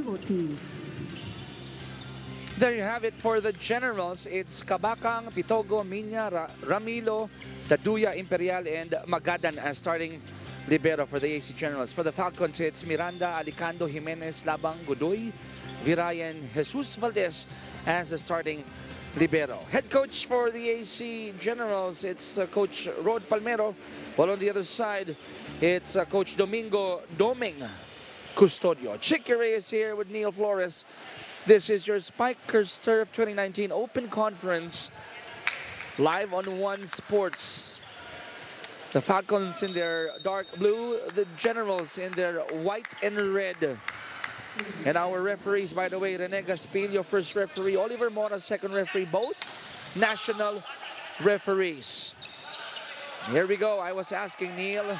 Bravo teams. There you have it for the Generals. It's Kabakang, Pitogo, Minya, Ramilo, Daduya, Imperial, and Magadan as starting libero for the AC Generals. For the Falcons, it's Miranda, Alicando, Jimenez, Labang, Godoy, Virayan, Jesus Valdez as the starting libero. Head coach for the AC Generals, it's Coach Rod Palmero. While on the other side, it's Coach Domingo Doming Custodio. Chicky Reyes here with Neil Flores. This is your Spikers Turf 2019 Open Conference live on One Sports. The Falcons in their dark blue, the Generals in their white and red. And our referees, by the way, Rene Gaspilio, first referee, Oliver Mora, second referee, both national referees. Here we go. I was asking Neil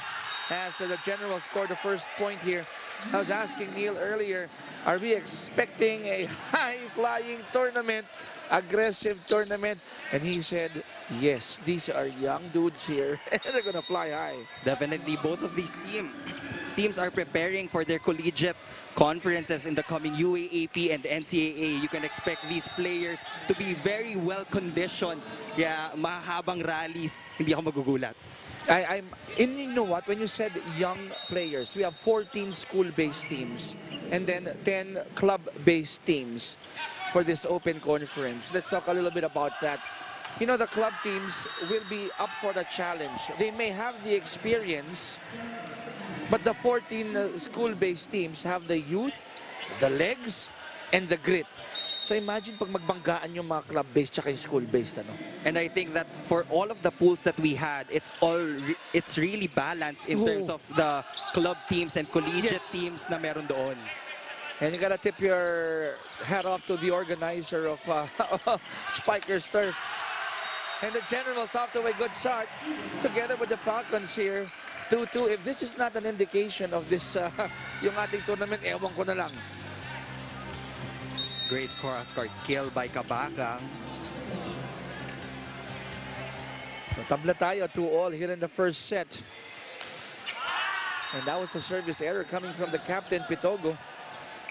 as the Generals scored the first point here. I was asking Neil earlier, are we expecting a high-flying tournament, aggressive tournament? And he said, yes, these are young dudes here, and they're going to fly high. Definitely, both of these teams are preparing for their collegiate conferences in the coming UAAP and NCAA. You can expect these players to be very well-conditioned. Kaya mahabang rallies, hindi ako magugulat. And you know what, when you said young players, we have 14 school-based teams and then 10 club-based teams for this open conference. Let's talk a little bit about that. You know, the club teams will be up for the challenge. They may have the experience, but the 14 school-based teams have the youth, the legs, and the grit. So imagine pag magbanggaan yung mga club-based tsaka yung school-based. Ano? And I think that for all of the pools that we had, it's really balanced in terms of the club teams and collegiate teams na meron doon. And you gotta tip your hat off to the organizer of Spikers Turf. And the Generals off to a good start together with the Falcons here. 2-2. If this is not an indication of this, yung ating tournament, ewan ko na lang. Great cross-court kill by Kabakang. So tabla tayo 2-2 here in the first set. And that was a service error coming from the captain, Pitogo.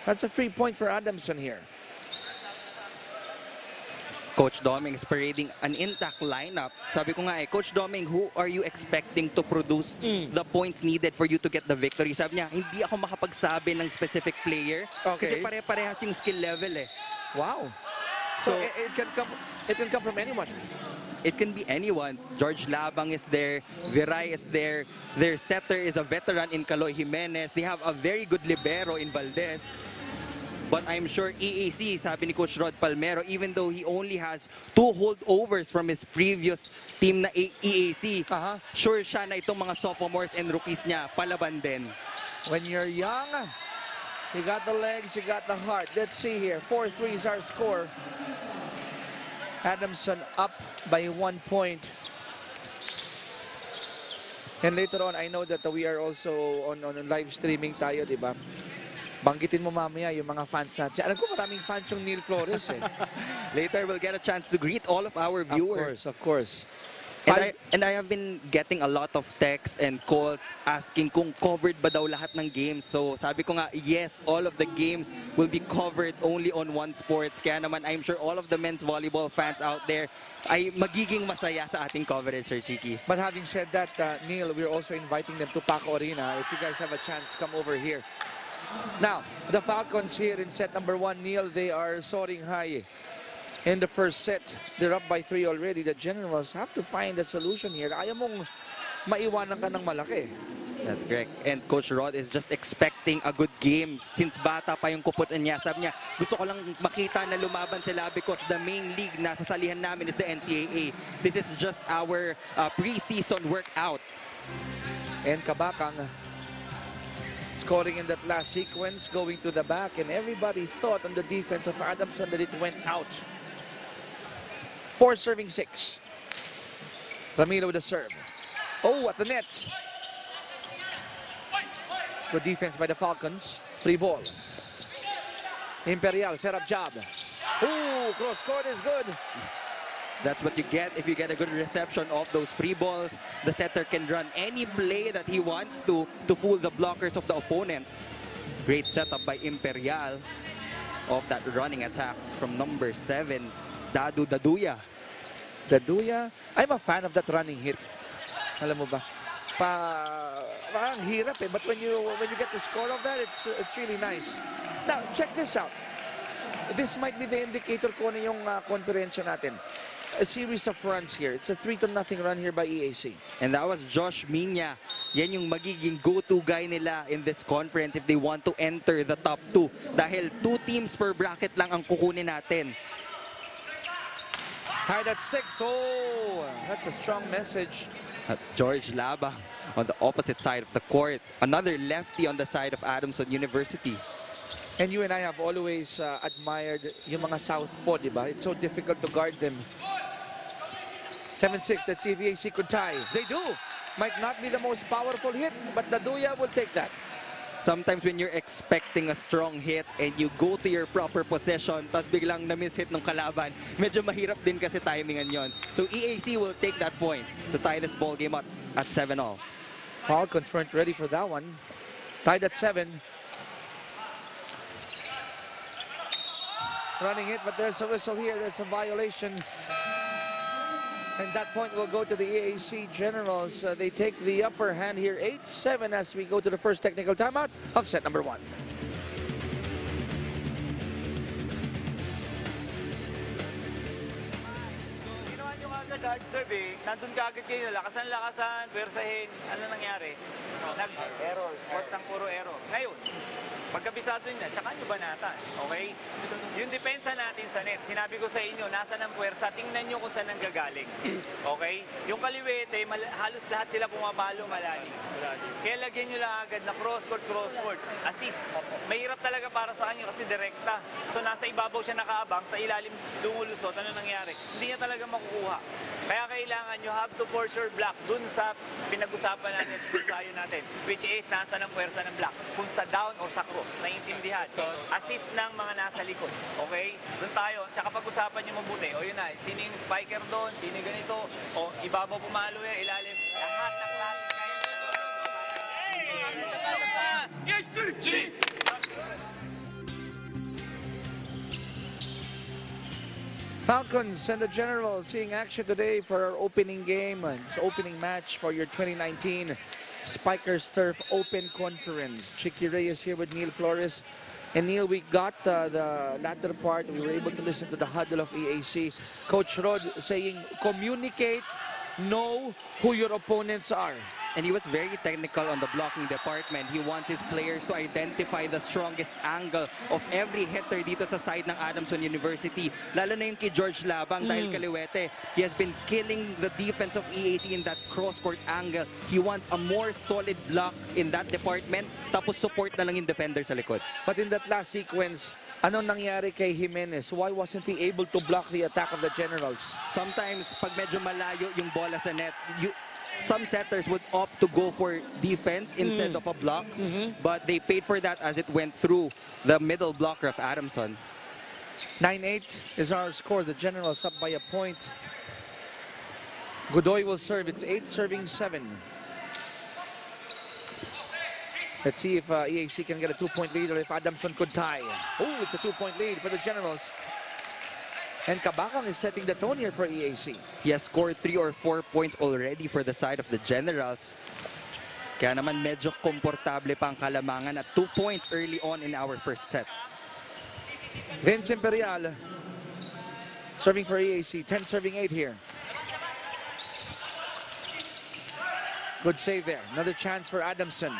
That's a free point for Adamson here. Coach Doming is parading an intact lineup. Sabi ko nga Coach Doming, who are you expecting to produce the points needed for you to get the victory? Sabi niya, hindi ako makapagsabi ng specific player. Kasi pare-parehas yung skill level eh. Wow. So it can come from anyone. It can be anyone. George Labang is there. Viray is there. Their setter is a veteran in Kaloy Jimenez. They have a very good libero in Valdez. But I'm sure EAC, sabi ni Coach Rod Palmero, even though he only has 2 holdovers from his previous team na EAC, sure siya na itong mga sophomores and rookies niya, palaban din. When you're young, you got the legs, you got the heart. Let's see here. 4-3 is our score. Adamson up by 1 point. And later on, I know that we are also on live streaming tayo, di ba? Banggitin mo mamaya yung mga fans natin. Alam ko maraming fans yung Neil Flores eh. Later, we'll get a chance to greet all of our viewers. Of course. And I have been getting a lot of texts and calls asking kung covered ba daw lahat ng games. So sabi ko nga, yes, all of the games will be covered only on One Sports. Kaya naman, I'm sure all of the men's volleyball fans out there ay magiging masaya sa ating coverage, Sir Chiki. But having said that, Neil, we're also inviting them to Paco Arena. If you guys have a chance, come over here. Now, the Falcons here in set number 1, Neil, they are soaring high in the first set. They're up by 3 already. The Generals have to find a solution here. Ayaw mong maiwanan ka ng malaki. That's correct. And Coach Rod is just expecting a good game since bata pa yung kuputan niya. Sabi niya, gusto ko lang makita na lumaban sila because the main league na sasalihan namin is the NCAA. This is just our pre-season workout. And Kabakang scoring in that last sequence, going to the back, and everybody thought on the defense of Adamson that it went out. 4 serving 6. Ramiro with the serve. Oh, at the net. Good defense by the Falcons. Free ball. Imperial, set up job. Ooh, cross court is good. That's what you get if you get a good reception of those free balls. The setter can run any play that he wants to fool the blockers of the opponent. Great setup by Imperial of that running attack from number 7, Daduya. Daduya, I'm a fan of that running hit. Alam mo ba? Parang hirap eh, but when you get the score of that, it's really nice. Now, check this out. This might be the indicator kung ano yung konferensya natin. A series of runs here. It's a 3-0 run here by EAC. And that was Josh Minya. Yan yung magiging go-to guy nila in this conference if they want to enter the top 2. Dahil 2 teams per bracket lang ang kukunin natin. Tied at 6. Oh, that's a strong message. At George Labang on the opposite side of the court. Another lefty on the side of Adamson University. And you and I have always admired yung mga southpaw, di ba? It's so difficult to guard them. 7-6, let's see if EAC could tie. They do. Might not be the most powerful hit, but Daduya will take that. Sometimes when you're expecting a strong hit and you go to your proper possession, tapos biglang na-miss hit ng kalaban, medyo mahirap din kasi timingan yon. So EAC will take that point to tie this ball game at 7-all. Falcons weren't ready for that one. Tied at 7. Running it, but there's a whistle here. There's a violation. And that point will go to the EAC Generals. They take the upper hand here, 8-7 as we go to the first technical timeout of set number 1. Ginawa nyo kagad hard serve eh. Nandun kagad kayo. Lakasan, pwersahin. Ano nangyari? Errors. Force ng puro error. Ngayon, pagkabisado nyo, tsaka nyo banatan. Okay? Yung depensa natin sa net, sinabi ko sa inyo, nasa ng puwersa, tingnan nyo kung saan nanggagaling. Okay? Yung kaliwete, halos lahat sila pumapalo malalim. Kaya lagyan nyo lang agad na cross-court, assist. Mahirap talaga para sa kanya kasi direkta. So nasa ibabaw siya nakaabang, sa ilalim lumulusot, ano nangyari? Hindi niya talaga makukuha. Kaya kailangan you have to force your block dun sa pinag-usapan natin, ensayo natin, which is nasa ng puwersa ng block. Kung sa down or sa cross, naiintindihan. Assist ng mga nasa likod. Okay? Doon tayo. Tsaka pag-usapan nyo mabuti. O yun na, sino yung spiker doon, sino yung ganito, o ibabaw pumalo yan, ilalim. Lahat ng klase kayo. Yes, sir! Falcons and the Generals seeing action today for our opening game. It's opening match for your 2019 Spikers Turf Open Conference. Chicky Reyes here with Neil Flores. And Neil, we got the latter part. We were able to listen to the huddle of EAC. Coach Rod saying, communicate, know who your opponents are. And he was very technical on the blocking department. He wants his players to identify the strongest angle of every hitter dito sa side ng Adamson University. Lalo na yung kay George Labang dahil kaliwete. He has been killing the defense of EAC in that cross-court angle. He wants a more solid block in that department. Tapos support na lang yung defender sa likod. But in that last sequence, anong nangyari kay Jimenez? Why wasn't he able to block the attack of the Generals? Sometimes, pag medyo malayo yung bola sa net, some setters would opt to go for defense instead of a block, but they paid for that as it went through the middle blocker of Adamson. 9-8 is our score. The Generals up by a point. Godoy will serve. It's 8-7. Let's see if EAC can get a 2-point lead or if Adamson could tie. Oh, it's a 2-point lead for the Generals. And Kabakang is setting the tone here for EAC. He has scored 3 or 4 points already for the side of the Generals. Kaya naman medyo komportable pa ang Kalamangan at 2 points early on in our first set. Vince Imperial serving for EAC. 10 serving 8 here. Good save there. Another chance for Adamson.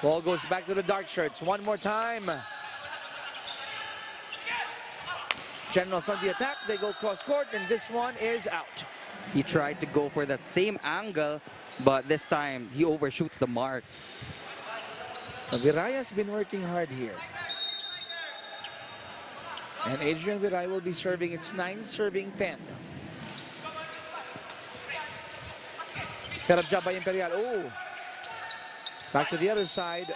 Ball goes back to the dark shirts. One more time. Generals on the attack. They go cross court, and this one is out. He tried to go for that same angle, but this time he overshoots the mark. Viraya's been working hard here. And Adrian Viray will be serving. It's 9 serving 10. Set up job by Imperial. Oh. Back to the other side.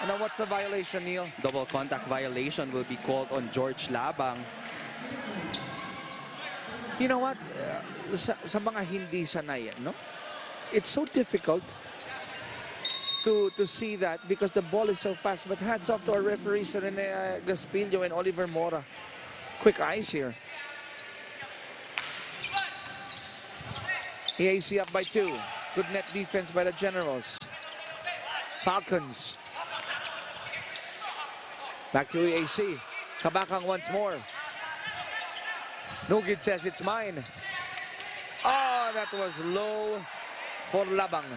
And now what's the violation, Neil? Double contact violation will be called on George Labang. You know what? Sa mga hindi sanay, no? It's so difficult to see that because the ball is so fast. But hats off to our referees, Rene Gaspillo and Oliver Mora. Quick eyes here. EAC up by 2. Good net defense by the Generals. Falcons. Back to EAC. Kabakang once more. Nugid says it's mine. Oh, that was low for Labang.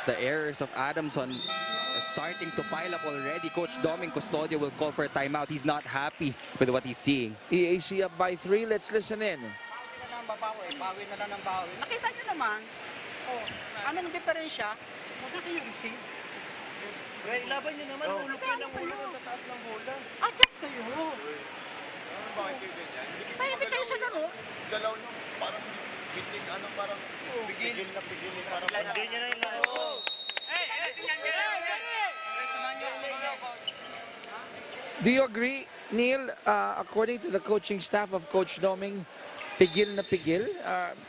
The errors of Adamson are starting to pile up already. Coach Doming Custodio will call for a timeout. He's not happy with what he's seeing. EAC up by 3. Let's listen in. Bawi na lang ng bawi. Nakita nyo naman. Oh, anong diferensya? Huwag kayo receive. Laban nyo naman, ulog yun ng ulo, tataas ng bola. Adjust kayo. Bakit kayo ganyan? Hindi kayo sa gano'n. Galaw nyo, parang bitig, parang pigil na pigil. Hindi nyo na yung Do you agree, Neil, according to the coaching staff of Coach Doming, pigil na pigil?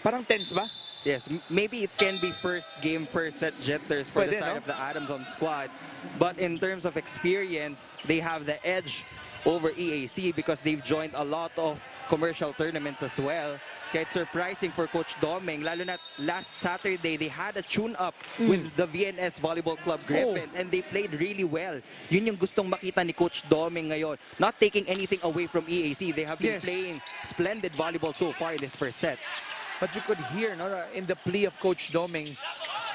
Parang tense ba? Yes, maybe it can be first game, first set jitters for the Pwede, side no? of the Adamson squad. But in terms of experience, they have the edge over EAC because they've joined a lot of commercial tournaments as well. Kaya it's surprising for Coach Doming, lalo na last Saturday, they had a tune-up with the VNS Volleyball Club Griffins and they played really well. Yun yung gustong makita ni Coach Doming ngayon. Not taking anything away from EAC. They have been Yes. playing splendid volleyball so far in this first set. But you could hear, no, in the plea of Coach Doming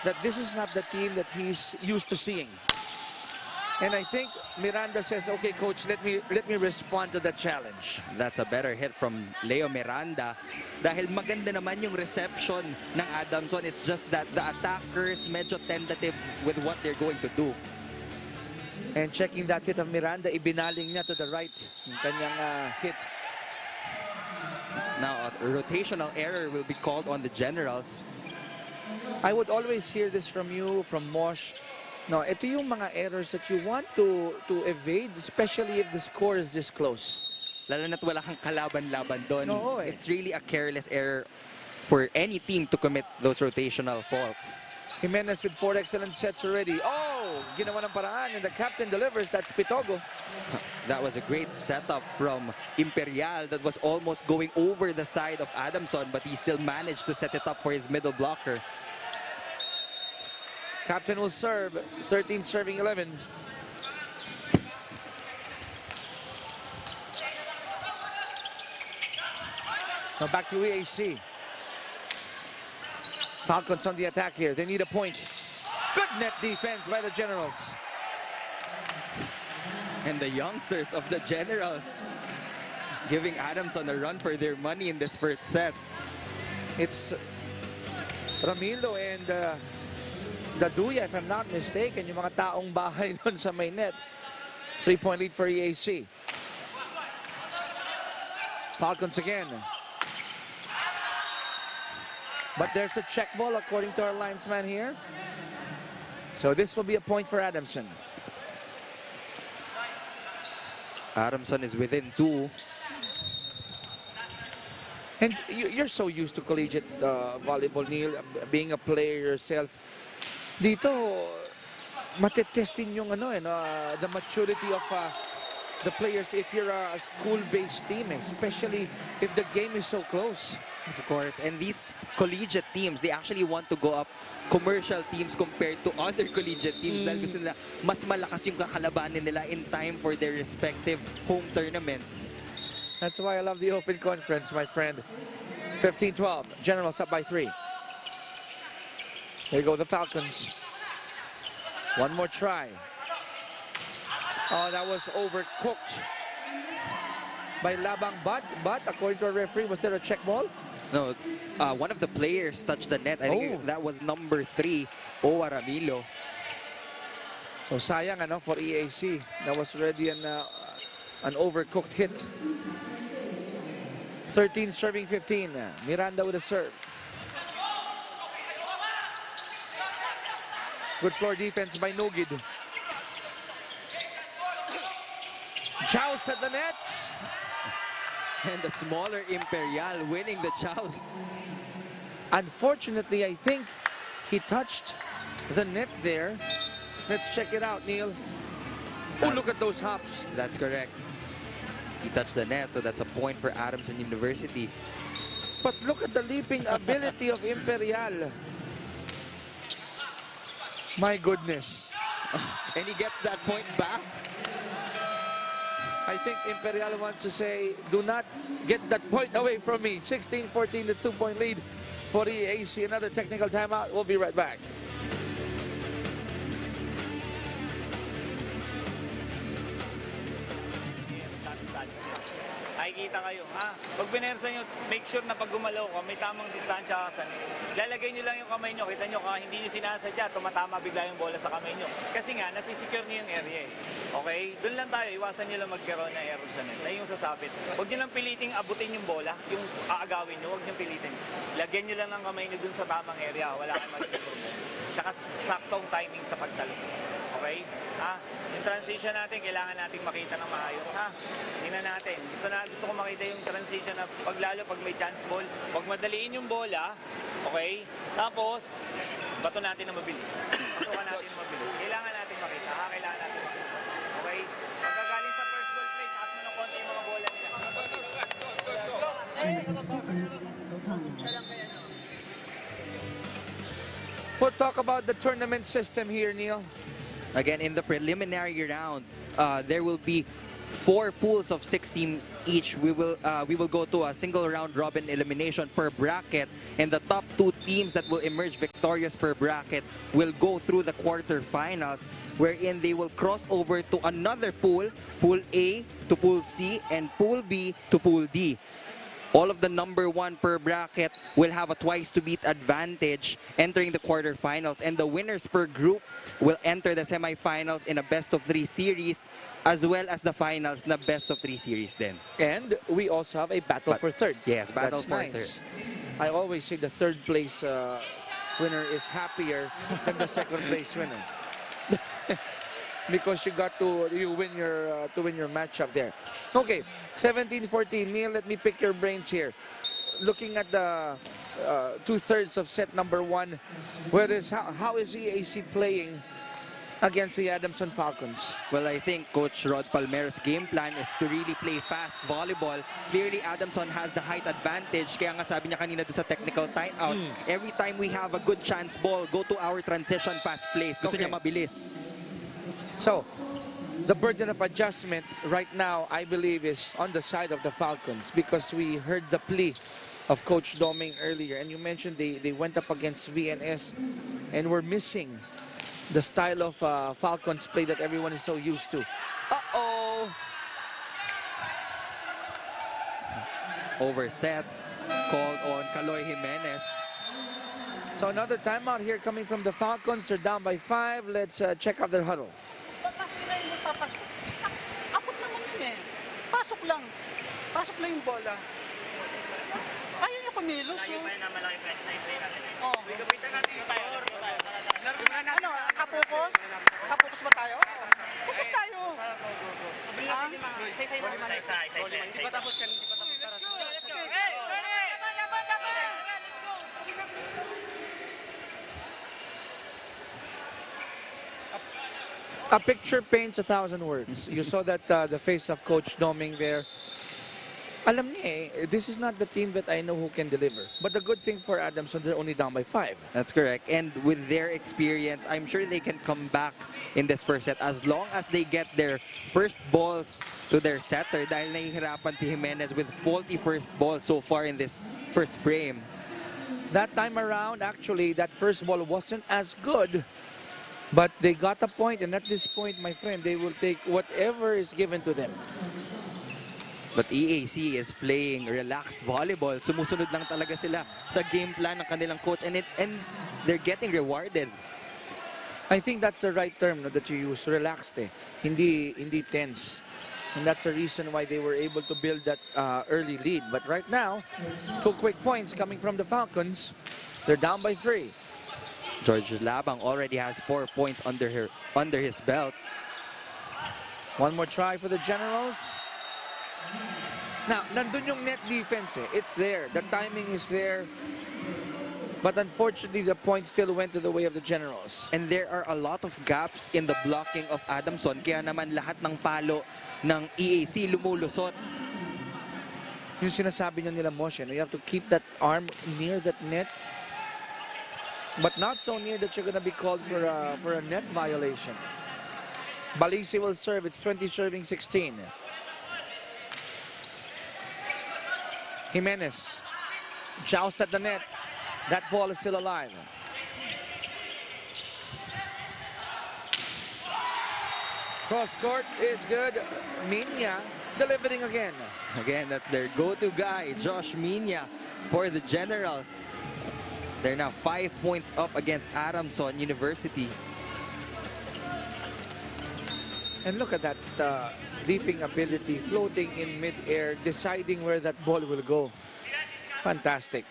that this is not the team that he's used to seeing. And I think Miranda says, okay, coach, let me respond to the challenge. That's a better hit from Leo Miranda. Dahil maganda naman yung reception ng Adamson. It's just that the attackers medyo tentative with what they're going to do. And checking that hit of Miranda, ibinaling niya to the right. Yung kanyang hit. Now, a rotational error will be called on the Generals. I would always hear this from you, from Mosh. No, ito yung mga errors that you want to evade, especially if the score is this close. Lalo na't wala kang kalaban-laban doon. Oo, eh. It's really a careless error for any team to commit those rotational faults. Jimenez with 4 excellent sets already. Oh, ginawa ng paraan and the captain delivers. That's Pitogo. That was a great setup from Imperial that was almost going over the side of Adamson, but he still managed to set it up for his middle blocker. Captain will serve. 13 serving 11. Now back to EAC. Falcons on the attack here. They need a point. Good net defense by the Generals. And the youngsters of the Generals giving Adamson a run for their money in this first set. It's Ramilo and Daduya, if I'm not mistaken, yung mga taong bahay doon sa may net. 3-point lead for EAC. Falcons again. But there's a check ball according to our linesman here. So this will be a point for Adamson. Adamson is within 2. And you're so used to collegiate volleyball, Neil, being a player yourself. Dito, matetestin yung the maturity of the players if you're a school-based team, especially if the game is so close. Of course, and these collegiate teams, they actually want to go up commercial teams compared to other collegiate teams dahil gusto nila mas malakas yung kakalabanin nila in time for their respective home tournaments. That's why I love the open conference, my friend. 15-12, Generals up by 3. Here go the Falcons. One more try. Oh, that was overcooked by Labang, but according to our referee, was there a check ball? No, one of the players touched the net. I think that was number 3, Owa Ramilo. So sayang for EAC. That was already an overcooked hit. 13 serving 15. Miranda with a serve. Good floor defense by Nugid. Joust at the net. And the smaller Imperial winning the joust. Unfortunately, I think He touched the net there. Let's check it out, Neil. Oh, look at those hops. That's correct. He touched the net, so that's a point for Adamson University. But look at the leaping ability of Imperial. My goodness. And he gets that point back. I think Imperial wants to say, do not get that point away from me. 16-14, the 2-point lead for the EAC. Another technical timeout. We'll be right back. Nakikita kayo, pag binersa nyo, make sure na pag gumalaw ka, may tamang distansya ka sa net. Lalagay nyo lang yung kamay nyo, kita nyo, hindi nyo sinasadya, tumatama bigla yung bola sa kamay nyo. Kasi nga, nasisecure nyo yung area eh. Okay? Doon lang tayo, iwasan nyo lang magkaroon ng error sa net. Na yung sasabit. Huwag nyo lang piliting abutin yung bola, yung aagawin nyo, huwag nyo pilitin. Lagyan nyo lang ng kamay nyo dun sa tamang area, wala kayong magiging problema. Tsaka saktong timing sa pagtalo. Okay? Yung transition natin, kailangan nating makita ng maayos. Tingnan natin. Gusto ko makita yung transition na paglalo pag may chance ball. Huwag madaliin yung bola. Okay? Tapos, bato natin na mabilis. Pasukan natin na mabilis. Kailangan natin makita. Kailangan natin makita. Okay? Pagkagaling sa first ball play, taas mo ng konti yung mga bola nila. We'll talk about the tournament system here, Neil. Again, in the preliminary round, there will be 4 pools of 6 teams each. We will go to a single round robin elimination per bracket, and the top 2 teams that will emerge victorious per bracket will go through the quarterfinals, wherein they will cross over to another pool, Pool A to Pool C, and Pool B to Pool D. All of the number 1 per bracket will have a twice-to-beat advantage entering the quarterfinals, and the winners per group will enter the semifinals in a best-of-3 series, as well as the finals na best-of-3 series then. And we also have a battle for third. Yes, battle That's for nice. third. I always say the third place winner is happier than the second place winner. Because you win your matchup there. Okay, 17-14. Neil, let me pick your brains here. Looking at the 2/3 of set number 1, how is EAC playing against the Adamson Falcons? Well, I think Coach Rod Palmero's game plan is to really play fast volleyball. Clearly, Adamson has the height advantage. Kaya nga sabi niya kanina doon sa technical timeout, every time we have a good chance ball, go to our transition fast plays. Gusto niya mabilis. So, the burden of adjustment right now, I believe, is on the side of the Falcons, because we heard the plea of Coach Doming earlier, and you mentioned they went up against VNS and were missing the style of Falcons play that everyone is so used to. Uh-oh! Overset called on Kaloy Jimenez. So another timeout here coming from the Falcons. They're down by 5. Let's check out their huddle. Abot naman yun eh. Pasok lang. Pasok lang yung bola. Ayaw niya kumilos. Tayo pa na malaki pa sa isa natin. Oh. Bigapitan natin yung score. Ano, kapokus? Kapokus ba tayo? Focus tayo. Isa-isa natin. Hindi pa tapos yan. Let's go. A picture paints 1,000 words. You saw that the face of Coach Doming there. Alam niya this is not the team that I know who can deliver. But the good thing for Adamson, they're only down by 5. That's correct. And with their experience, I'm sure they can come back in this first set as long as they get their first balls to their setter, dahil nahihirapan si Jimenez with faulty first ball so far in this first frame. That time around, actually, that first ball wasn't as good. But they got a point, and at this point, my friend, they will take whatever is given to them. But EAC is playing relaxed volleyball. Sumusunod lang talaga sila sa game plan ng kanilang coach, and they're getting rewarded. I think that's the right term that you use, relaxed hindi tense. And that's the reason why they were able to build that early lead. But right now, 2 quick points coming from the Falcons. They're down by 3. George Labang already has 4 points under his belt. One more try for the Generals. Now, nandun yung net defense It's there. The timing is there. But unfortunately, the point still went to the way of the Generals. And there are a lot of gaps in the blocking of Adamson. Kaya naman lahat ng palo ng EAC lumulusot. Yung sinasabi nyo nila, motion, you have to keep that arm near that net, but not so near that you're going to be called for a net violation. Balisi will serve. It's 20 serving 16. Jimenez jousts at the net. That ball is still alive. Cross court, it's good. Minya delivering again. Again, that's their go-to guy, Josh Minya, for the Generals. They're now 5 points up against Adamson University. And look at that leaping ability, floating in mid-air, deciding where that ball will go. Fantastic.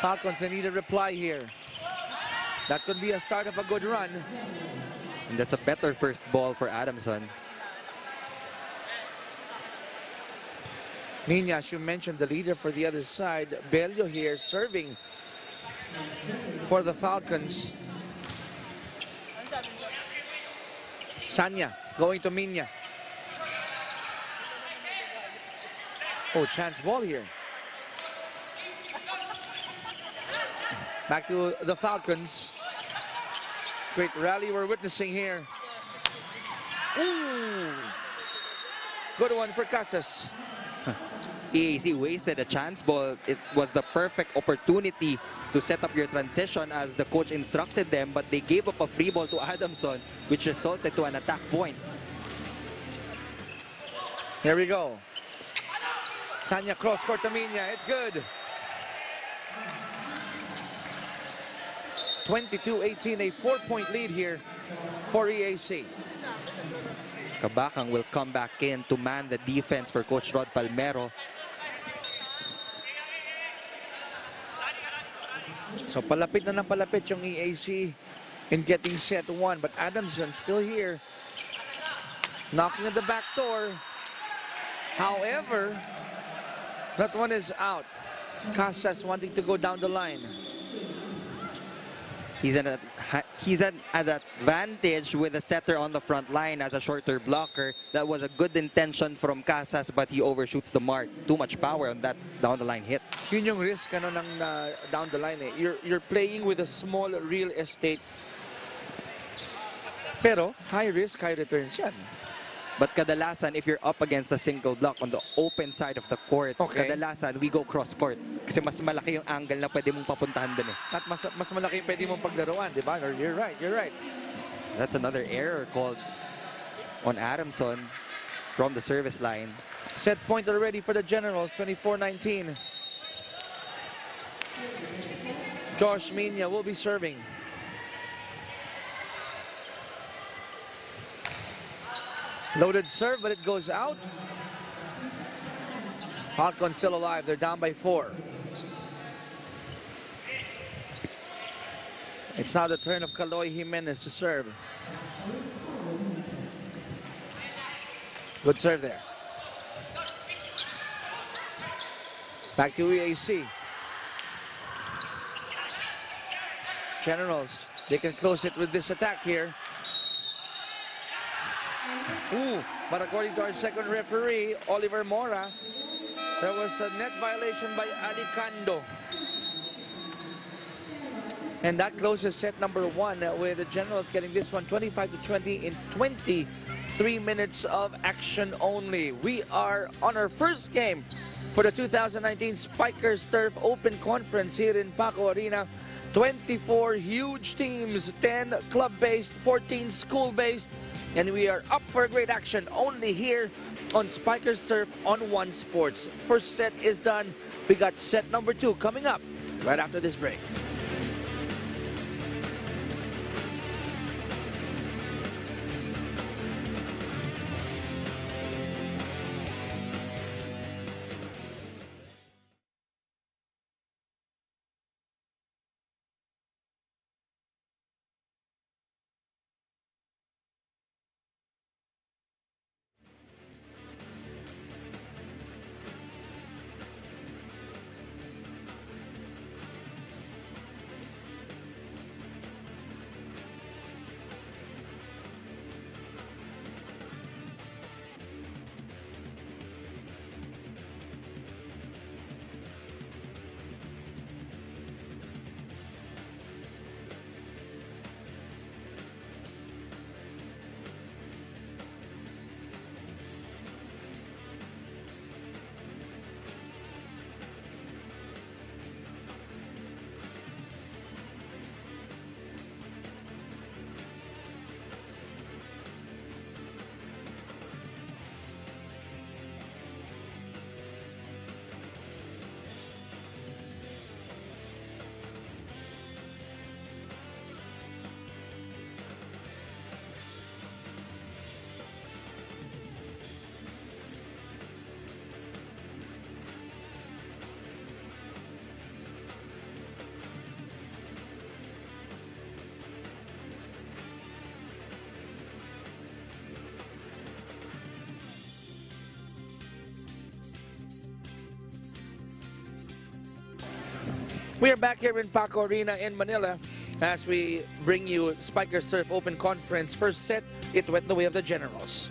Falcons, they need a reply here. That could be a start of a good run. And that's a better first ball for Adamson. Minya, as you mentioned, the leader for the other side. Bello here serving for the Falcons. Sanya going to Minya. Oh, chance ball here. Back to the Falcons. Great rally we're witnessing here. Ooh. Good one for Casas. EAC wasted a chance ball. It was the perfect opportunity to set up your transition as the coach instructed them, but they gave up a free ball to Adamson, which resulted to an attack point. Here we go. Sanya cross court to Minya. It's good. 22-18, a 4-point lead here for EAC. Kabakang will come back in to man the defense for Coach Rod Palmero. So palapit na ng palapit yung EAC in getting set one. But Adamson still here. Knocking at the back door. However, that one is out. Casas wanting to go down the line. He's an advantage with a setter on the front line as a shorter blocker. That was a good intention from Casas, but he overshoots the mark. Too much power on that down the line hit. Yun yung risk ano, ng down the line. Eh. You're playing with a small real estate. Pero high risk, high returns yan. But kadalasan, if you're up against a single block on the open side of the court, okay, kadalasan, we go cross-court. Kasi mas malaki yung angle na pwede mong papuntahan dun eh. At mas malaki yung pwede mong paglaruan, di ba? You're right, you're right. That's another error called on Adamson from the service line. Set point already for the Generals, 24-19. Josh Minya will be serving. Loaded serve, but it goes out. Falcons still alive. They're down by 4. It's now the turn of Kaloy Jimenez to serve. Good serve there. Back to EAC. Generals, they can close it with this attack here. Ooh, but according to our second referee, Oliver Mora, there was a net violation by Aguinaldo. And that closes set number 1 with the Generals getting this one 25-20 in 23 minutes of action only. We are on our first game for the 2019 Spikers Turf Open Conference here in Paco Arena. 24 huge teams, 10 club-based, 14 school-based. And we are up for great action only here on Spikers Turf on One Sports. First set is done. We got set number 2 coming up right after this break. We are back here in Paco Arena in Manila as we bring you Spikers Turf Open Conference. First set, it went the way of the Generals.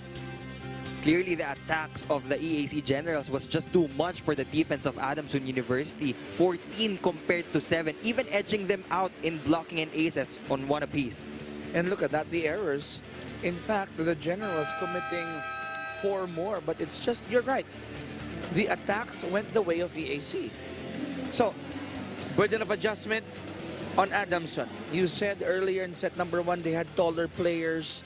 Clearly, the attacks of the EAC Generals was just too much for the defense of Adamson University. 14 compared to 7, even edging them out in blocking and aces on one apiece. And look at that, the errors. In fact, the Generals committing 4 more, but it's just, you're right. The attacks went the way of EAC. So, burden of adjustment on Adamson. You said earlier in set number 1, they had taller players,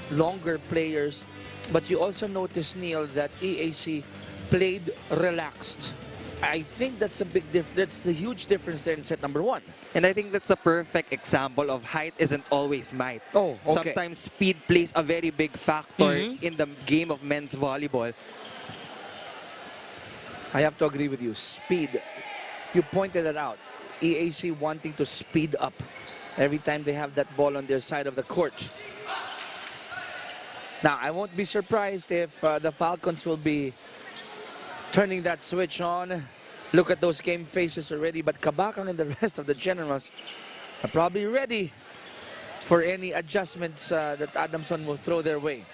longer players, but you also noticed, Neil, that EAC played relaxed. I think that's a big that's a huge difference there in set number 1. And I think that's a perfect example of height isn't always might. Oh, okay. Sometimes speed plays a very big factor in the game of men's volleyball. I have to agree with you. Speed. You pointed it out. EAC wanting to speed up every time they have that ball on their side of the court. Now, I won't be surprised if the Falcons will be turning that switch on. Look at those game faces already. But Kabakang and the rest of the Generals are probably ready for any adjustments that Adamson will throw their way.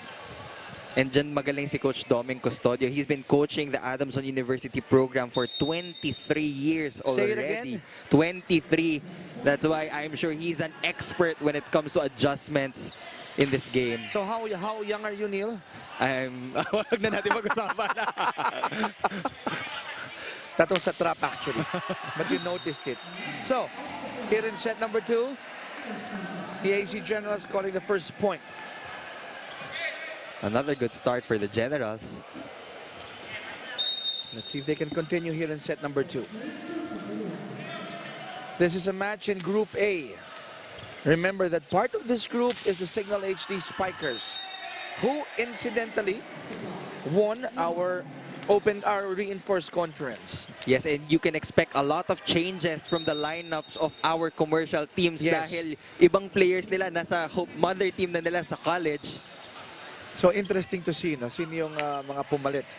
And dyan magaling si Coach Doming Custodio. He's been coaching the Adamson University program for 23 years already. Say it again. 23. That's why I'm sure he's an expert when it comes to adjustments in this game. So how young are you, Neil? Wag na natin mag-usapan. That was a trap actually, but you noticed it. So, here in set number 2, the AC Generals scoring the first point. Another good start for the Generals. Let's see if they can continue here in set number 2. This is a match in Group A. Remember that part of this group is the Signal HD Spikers, who incidentally won our reinforced conference. Yes, and you can expect a lot of changes from the lineups of our commercial teams dahil ibang players nila nasa mother team na nila sa college. So interesting to see, no? Sino yung mga pumalit.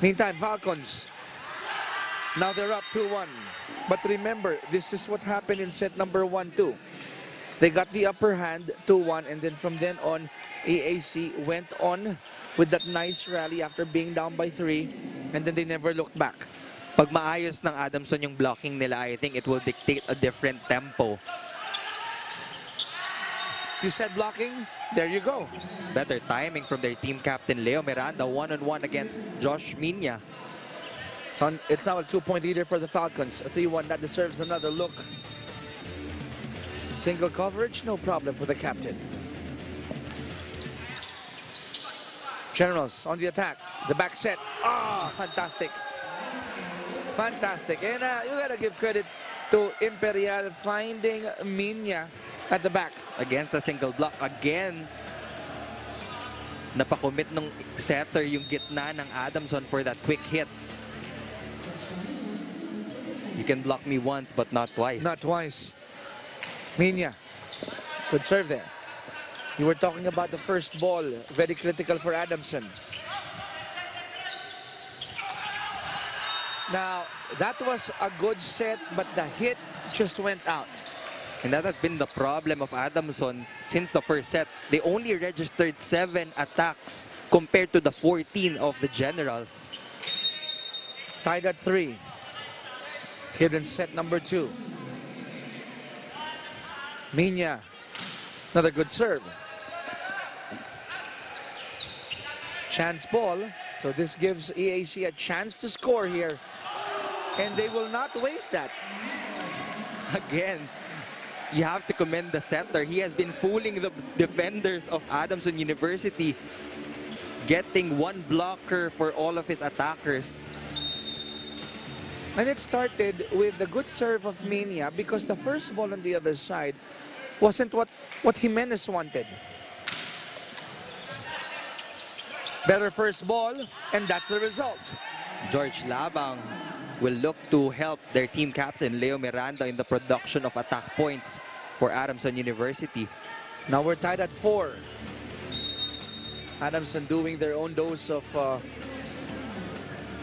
Meantime, Falcons, now they're up 2-1. But remember, this is what happened in set number 1 too. They got the upper hand, 2-1, and then from then on, EAC went on with that nice rally after being down by 3, and then they never looked back. Pag maayos ng Adamson yung blocking nila, I think it will dictate a different tempo. You said blocking? There you go. Better timing from their team captain, Leo Miranda, one-on-one against Josh Minya. So it's now a 2-point leader for the Falcons. A 3-1, that deserves another look. Single coverage, no problem for the captain. Generals on the attack. The back set. Ah, fantastic. Fantastic. And you gotta give credit to Imperial finding Minya at the back. Against a single block. Again, napakomit ng setter yung gitna ng Adamson for that quick hit. You can block me once, but not twice. Not twice. Minya. Good serve there. You were talking about the first ball. Very critical for Adamson. Now, that was a good set, but the hit just went out. And that has been the problem of Adamson since the first set. They only registered 7 attacks compared to the 14 of the Generals. Tied at 3. Here in set number 2. Minya. Another good serve. Chance ball. So this gives EAC a chance to score here. And they will not waste that. Again, you have to commend the setter. He has been fooling the defenders of Adamson University, getting one blocker for all of his attackers. And it started with the good serve of Minya because the first ball on the other side wasn't what Jimenez wanted. Better first ball, and that's the result. George Labang will look to help their team captain, Leo Miranda, in the production of attack points for Adamson University. Now we're tied at 4. Adamson doing their own dose of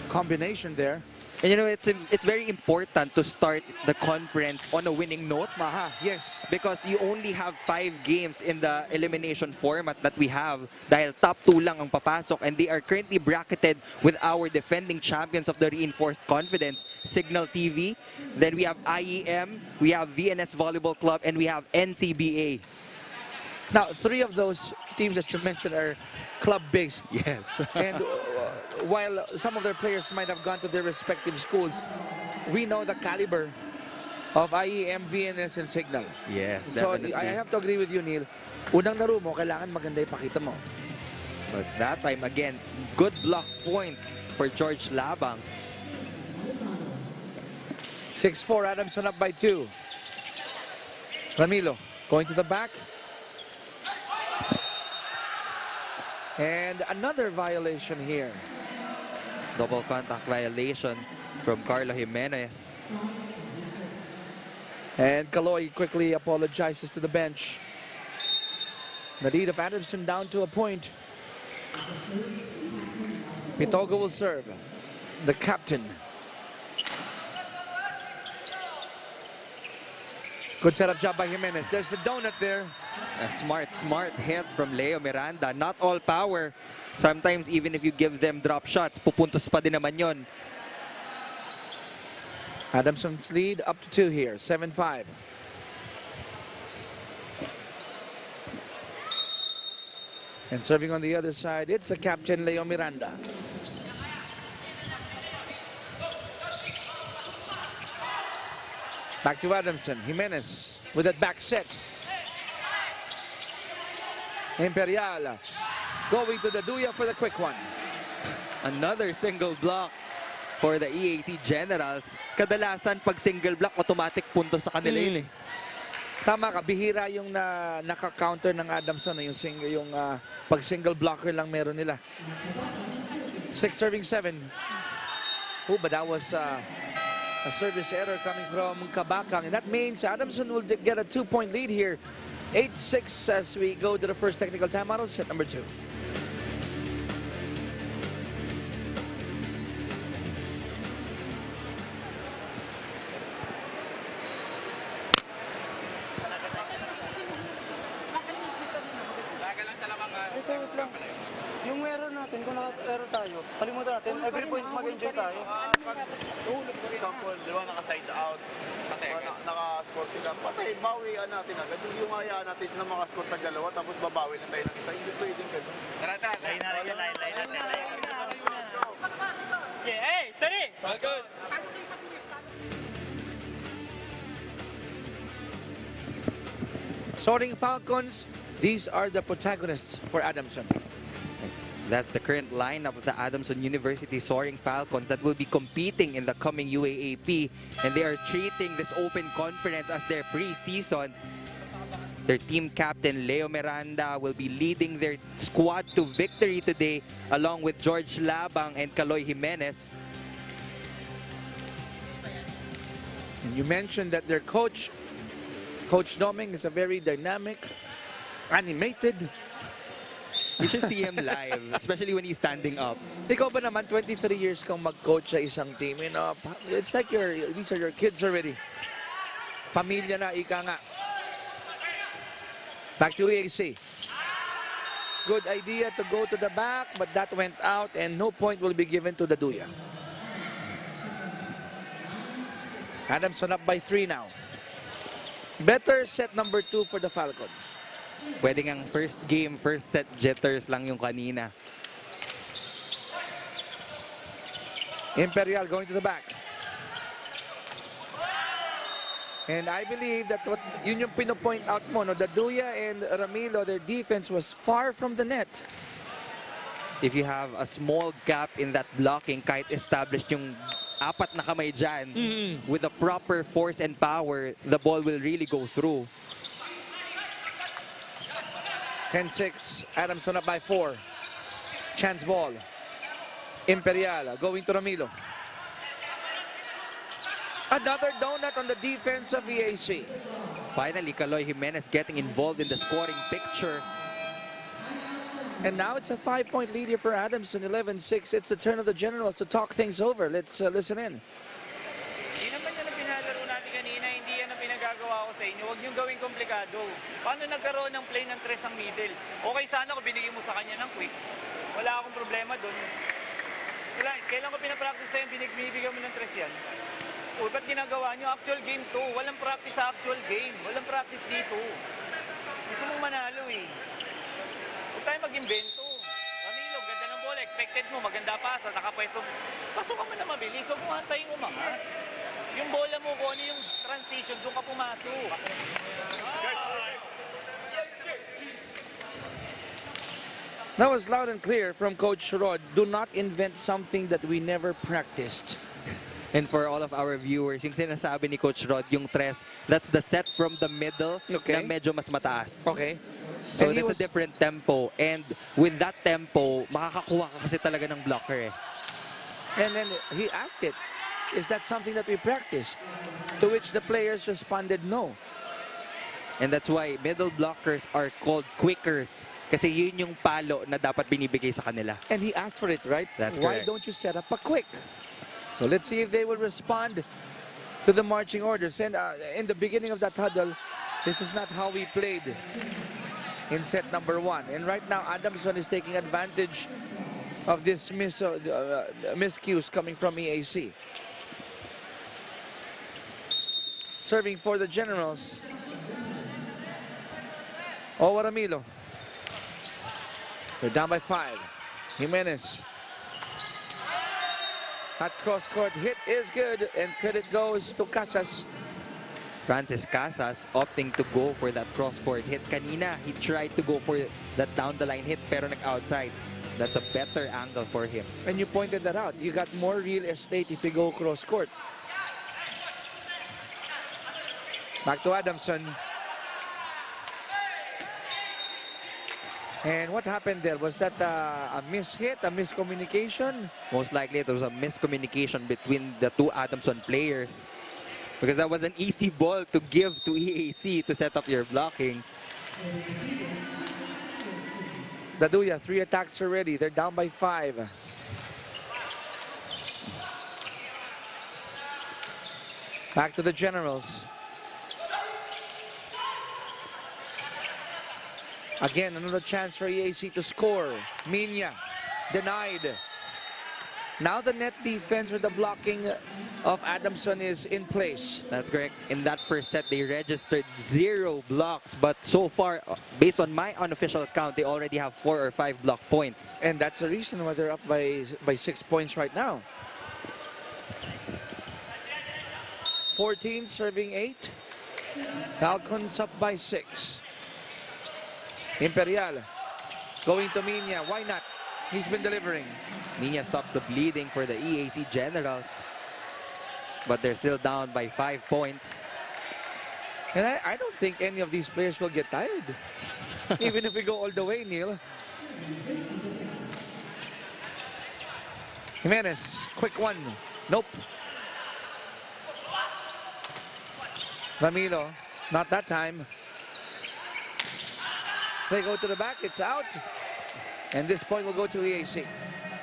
combination there. And you know, it's very important to start the conference on a winning note. Aha, yes. Because you only have 5 games in the elimination format that we have dahil top 2 lang ang papasok, and they are currently bracketed with our defending champions of the Reinforced Confidence, Signal TV. Then we have IEM, we have VNS Volleyball Club, and we have NCBA. Now, 3 of those teams that you mentioned are club-based. Yes. And while some of their players might have gone to their respective schools, we know the caliber of IEM, VNS, and Signal. Yes, So definitely. I have to agree with you, Neil. Unang laro mo, kailangan maganda ipakita mo. But that time, again, good block point for George Labang. 6-4, Adamson up by 2. Ramilo going to the back. And another violation here. Double contact violation from Carlo Jimenez. And Kaloy quickly apologizes to the bench. The lead of Adamson down to a point. Pitogo will serve. The captain. Good setup job by Jimenez. There's a donut there. A smart hit from Leo Miranda. Not all power. Sometimes even if you give them drop shots, pupuntos pa din naman yon. Adamson's lead up to 2 here. 7-5. And serving on the other side, it's the captain, Leo Miranda. Back to Adamson. Jimenez with that back set. Imperial going to the Duya for the quick one. Another single block for the EAC Generals. Kadalasan pag single block, automatic puntos sa kanila yun eh. Tama ka, bihira yung naka-counter ng Adamson, yung pag single blocker lang meron nila. 6 serving 7. Oh, but that was a service error coming from Kabakang. And that means Adamson will get a 2-point lead here. 8-6 as we go to the first technical timeout of set number 2. Ito, wait lang. Yung error natin, kung naka-error tayo, kalimutan natin, every point mag-enjoy tayo. Example, di ba, naka-side out. Naka-score sila. Patay, bawian natin agad. Yung hayaan natin sila makascore tag dalawa, tapos babawi na tayo ng isa. Hindi pwedeng gano'n. Tara, line natin. Yeah, hey, steady! All good. Soaring Falcons, these are the protagonists for Adamson. That's the current lineup of the Adamson University Soaring Falcons that will be competing in the coming UAAP, and they are treating this open conference as their pre-season. Their team captain Leo Miranda will be leading their squad to victory today along with George Labang and Kaloy Jimenez. And you mentioned that their coach, Coach Doming, is a very dynamic, animated. You should see him live, especially when he's standing up. Ikaw ba naman, 23 years kang mag-coach sa isang team. You know, it's like these are your kids already. Pamilya na, ika nga. Back to EAC. Good idea to go to the back, but that went out and no point will be given to the Duya. Adamson up by 3 now. Better set number 2 for the Falcons. Pwede ngang first game, first set jitters lang yung kanina. Imperial going to the back. And I believe that yun yung pinopoint out mo, no? The Duya and Ramilo, their defense was far from the net. If you have a small gap in that blocking, kahit established yung apat na kamay dyan, with the proper force and power, the ball will really go through. 10-6, Adamson up by 4. Chance ball. Imperial going to Ramilo. Another donut on the defense of EAC. Finally, Kaloy Jimenez getting involved in the scoring picture. And now it's a 5-point lead here for Adamson, 11-6. It's the turn of the Generals to talk things over. Let's listen in. Hindi naman yan ang pinalaro natin kanina, hindi yan ang pinagagawa ko sa inyo. Huwag niyong gawing komplikado. Paano nagkaroon ng play ng tres ang middle? Okay sana kung binigay mo sa kanya ng quick. Wala akong problema doon. Kailan ko pinapractice sa'yo, binibigyan mo ng tres yan? O, ba't ginagawa niyo? Actual game to. Walang practice sa actual game. Walang practice dito. Gusto mong manalo eh. Huwag tayo mag-invento. Camilo, ganda ng bola. Expected mo, maganda pa sa nakapwesto. Pasok ka mo na mabilis. Huwag mo hantayin umangat. Yung bola mo, kung ano yung transition, doon ka pumasok. That was loud and clear from Coach Rod. Do not invent something that we never practiced. And for all of our viewers, yung sinasabi ni Coach Rod, yung tres, that's the set from the middle Okay. na medyo mas mataas. Okay. So And he that's was- a different tempo. And with that tempo, makakakuha ka kasi talaga ng blocker eh. And then he asked it, is that something that we practiced? To which the players responded no. And that's why middle blockers are called quickers. Kasi yun yung palo na dapat binibigay sa kanila. And he asked for it, right? That's Why correct. don't you set up a quick? So let's see if they will respond to the marching orders. And in the beginning of that huddle, this is not how we played in set number 1. And right now, Adamson is taking advantage of this miscues coming from EAC. Serving for the Generals. Oh, Aguinaldo. They're down by 5. Jimenez. That cross-court hit is good, and credit goes to Casas. Francis Casas opting to go for that cross-court hit. Kanina, he tried to go for that down-the-line hit pero nag-outside. That's a better angle for him. And you pointed that out. You got more real estate if you go cross-court. Back to Adamson. And what happened there? Was that a mishit, a miscommunication? Most likely, it was a miscommunication between the two Adamson players. Because that was an easy ball to give to EAC to set up your blocking. Daduya, 3 attacks already. They're down by 5. Back to the Generals. Again, another chance for EAC to score. Minya, denied. Now the net defense or the blocking of Adamson is in place. That's correct. In that first set, they registered 0 blocks. But so far, based on my unofficial count, they already have 4 or 5 block points. And that's the reason why they're up by 6 points right now. 14 serving 8. Falcons up by 6. Imperial going to Minya. Why not? He's been delivering. Minya stops the bleeding for the EAC Generals. But they're still down by 5 points. And I don't think any of these players will get tired. Even if we go all the way, Neil. Jimenez, quick one. Nope. Ramiro, not that time. They go to the back, it's out. And this point will go to EAC.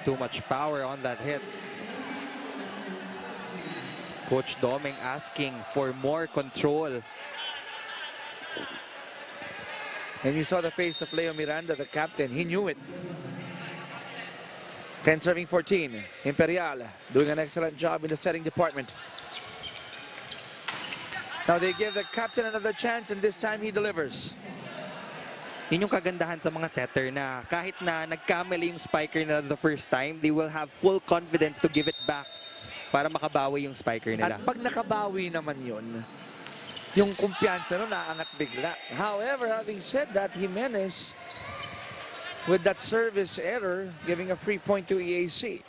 Too much power on that hit. Coach Doming asking for more control. And you saw the face of Leo Miranda, the captain. He knew it. 10 serving 14. Imperial doing an excellent job in the setting department. Now they give the captain another chance, and this time he delivers. Yun yung kagandahan sa mga setter na kahit na nagkamali yung spiker na the first time, they will have full confidence to give it back para makabawi yung spiker nila. At pag nakabawi naman yun, yung kumpiyansa no, naangat bigla. However, having said that, Jimenez, with that service error, giving a free point to EAC.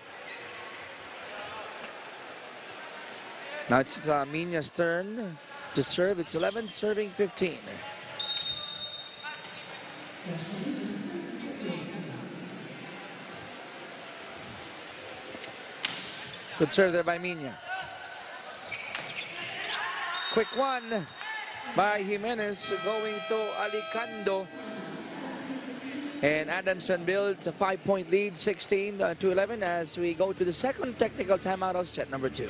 Now it's Minya's turn to serve. It's 11 serving 15. Good serve there by Minya. Quick one by Jimenez going to Alicando. And Adamson builds a 5-point lead, 16-11, as we go to the second technical timeout of set number 2.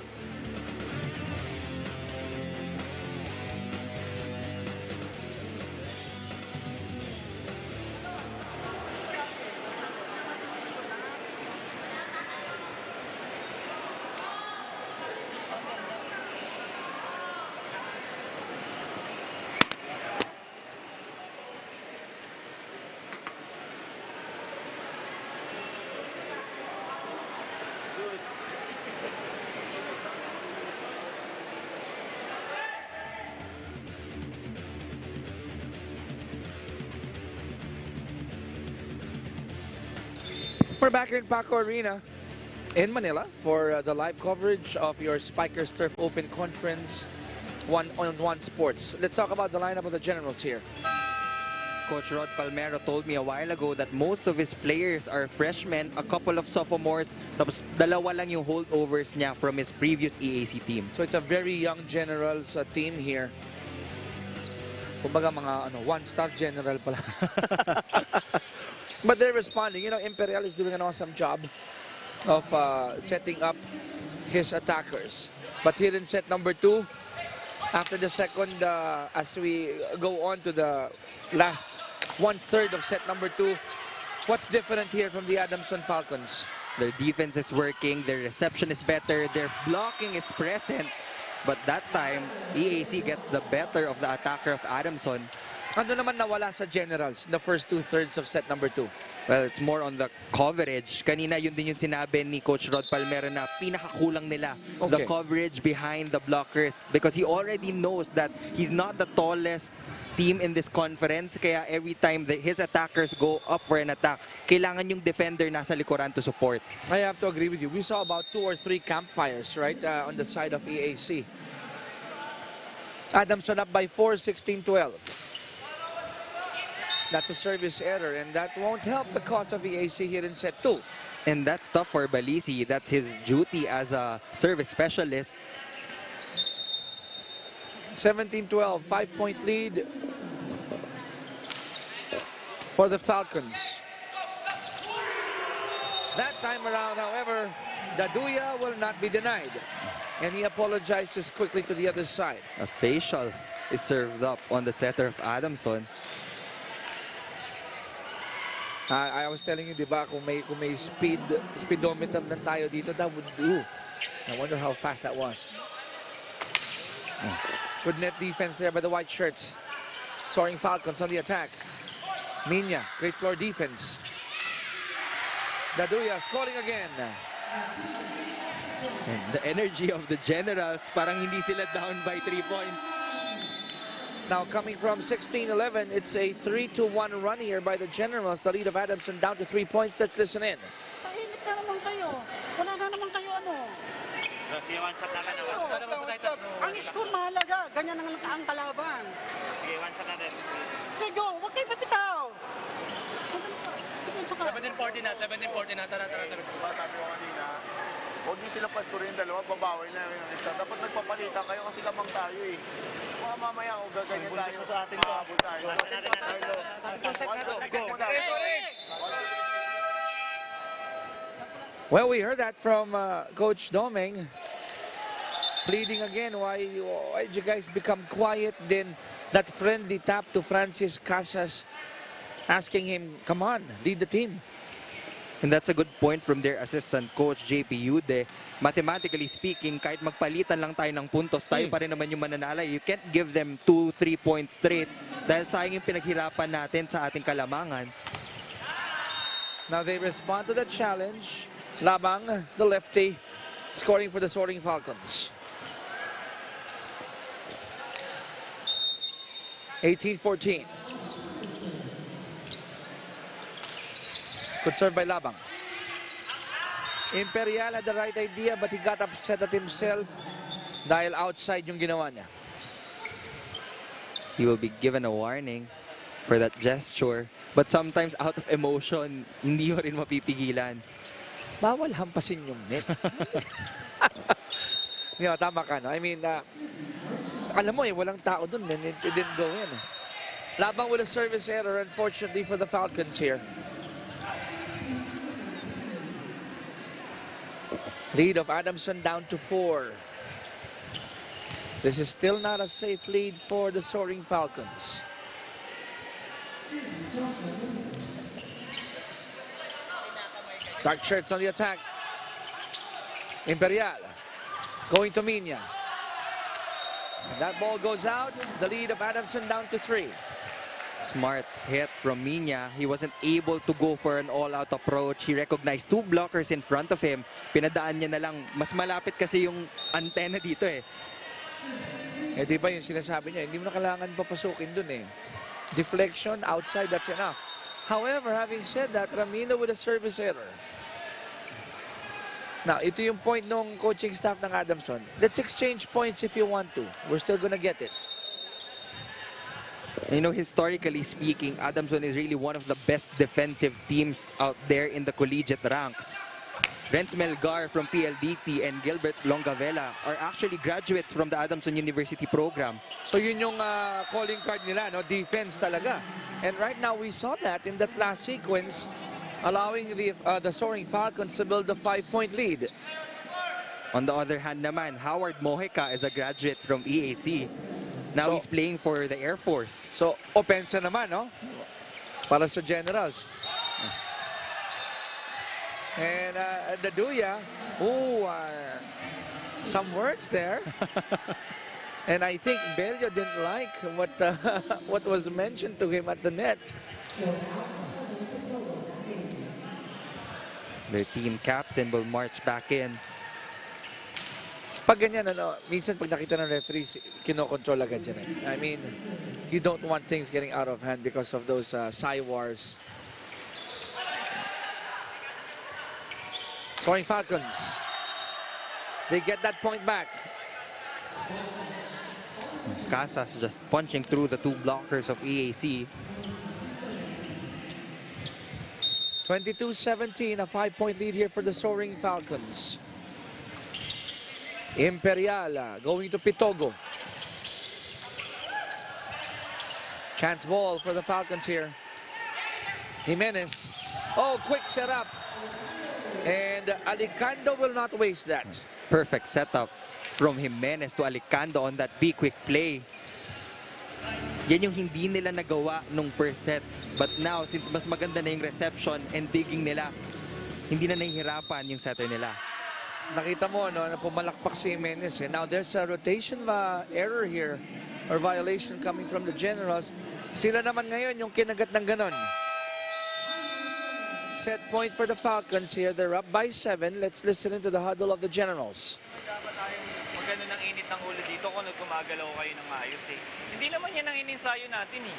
We're back here in Paco Arena in Manila for the live coverage of your Spikers Turf Open Conference one-on-one sports. Let's talk about the lineup of the Generals here. Coach Rod Palmero told me a while ago that most of his players are freshmen, a couple of sophomores, tapos dalawa lang yung holdovers niya from his previous EAC team. So it's a very young Generals team here. Kumbaga mga one-star general pala. But they're responding. You know, Imperial is doing an awesome job of setting up his attackers. But here in set number 2, after the second, as we go on to the last 1/3 of set number 2, what's different here from the Adamson Falcons? Their defense is working, their reception is better, their blocking is present. But that time, EAC gets the better of the attacker of Adamson. Ano naman nawala sa Generals in the first 2/3 of set number 2? Well, it's more on the coverage. Kanina yun din yung sinabi ni Coach Rod Palmero na pinakakulang nila. The Okay. coverage behind the blockers. Because he already knows that he's not the tallest team in this conference. Kaya every time his attackers go up for an attack, kailangan yung defender nasa likuran to support. I have to agree with you. We saw about 2 or 3 campfires, right, on the side of EAC. Adamson up by 4, 16-12. That's a service error, and that won't help the cause of EAC here in set 2. And that's tough for Balisi. That's his duty as a service specialist. 17-12, 5-point lead for the Falcons. That time around, however, Daduya will not be denied. And he apologizes quickly to the other side. A facial is served up on the setter of Adamson. I was telling you, di ba, kung may speedometer na tayo dito, that would do. I wonder how fast that was. Good net defense there by the white shirts. Soaring Falcons on the attack. Minya, great floor defense. Daduya scoring again. And the energy of the Generals, parang hindi sila down by 3 points. Now coming from 16-11, it's a 3-1 run here by the Generals. The lead of Adamson down to 3 points. Let's listen in. Tahimik na naman kayo. Wala na naman kayo Sige, one-shot natin. Ang score mahalaga. Ganyan ang kalaban. Sige, one-shot natin. Okay, go. Huwag kayo papitaw. 17-40 na. Tara, 17. Sabi ko kanina, huwag niyo sila pasturin yung dalawa, babawi na yung isa. Dapat nagpapalitan kayo kasi lamang tayo eh. Mga mamaya kung gaganyan tayo. Sa atin to. Sa atin yung set na to. Go. Well, we heard that from Coach Domeng. Pleading again, why did you guys become quiet? Then that friendly tap to Francis Casas, asking him, come on, lead the team. And that's a good point from their assistant coach, JP Yude. Mathematically speaking, kahit magpalitan lang tayo ng puntos, tayo pa rin naman yung mananala. You can't give them 2-3 points straight dahil sayang yung pinaghirapan natin sa ating kalamangan. Now they respond to the challenge. Labang, the lefty, scoring for the Soaring Falcons. 18-14. Good serve by Labang. Imperial had the right idea but he got upset at himself dahil outside yung ginawa niya. He will be given a warning for that gesture. But sometimes out of emotion, hindi mo rin mapipigilan. Bawal hampasin yung net. Yeah, tama ka, no? I mean, alam mo walang tao dun. It didn't go in. Labang with a service error, unfortunately, for the Falcons here. Lead of Adamson down to 4. This is still not a safe lead for the Soaring Falcons. Dark shirts on the attack. Imperial going to Minya. And that ball goes out. The lead of Adamson down to 3. Smart hit from Minya. He wasn't able to go for an all-out approach. He recognized 2 blockers in front of him. Pinadaan niya na lang. Mas malapit kasi yung antenna dito eh. Eh di ba yung sinasabi niya, hindi mo na kailangan papasukin dun eh. Deflection, outside, that's enough. However, having said that, Ramilo with a service error. Now, ito yung point ng coaching staff ng Adamson. Let's exchange points if you want to. We're still gonna get it. You know, historically speaking, Adamson is really one of the best defensive teams out there in the collegiate ranks. Renz Melgar from PLDT and Gilbert Longavela are actually graduates from the Adamson University program. So yun yung calling card nila, no? Defense talaga. And right now, we saw that in that last sequence, allowing the Soaring Falcons to build a 5-point lead. On the other hand naman, Howard Mojica is a graduate from EAC. Now he's playing for the Air Force. So, opensa naman, no? Para sa Generals. And the Duya, some words there. And I think Emilio didn't like what was mentioned to him at the net. Their team captain will march back in. Pag ganyan, minsan pag nakita ng referees, kinokontrol agad yan. I mean, you don't want things getting out of hand because of those wars. Soaring Falcons. They get that point back. Casas just punching through the 2 blockers of EAC. 22-17, a 5-point lead here for the Soaring Falcons. Imperial going to Pitogo. Chance ball for the Falcons here. Jimenez. Oh, quick setup. And Alicando will not waste that. Perfect setup from Jimenez to Alicando on that big quick play. Yan yung hindi nila nagawa nung first set. But now, since mas maganda na yung reception and digging nila, hindi na nahihirapan yung setter nila. Nakita mo, no, na pumalakpak si Jimenez. Eh. Now, there's a rotation error here or violation coming from the Generals. Sila naman ngayon yung kinagat ng ganon. Set point for the Falcons here. They're up by 7. Let's listen into the huddle of the Generals. Pag ganun ang init ng ulo dito, kung nagkumagalaw kayo ng maayos eh. Hindi naman yan ang ininsayo natin eh.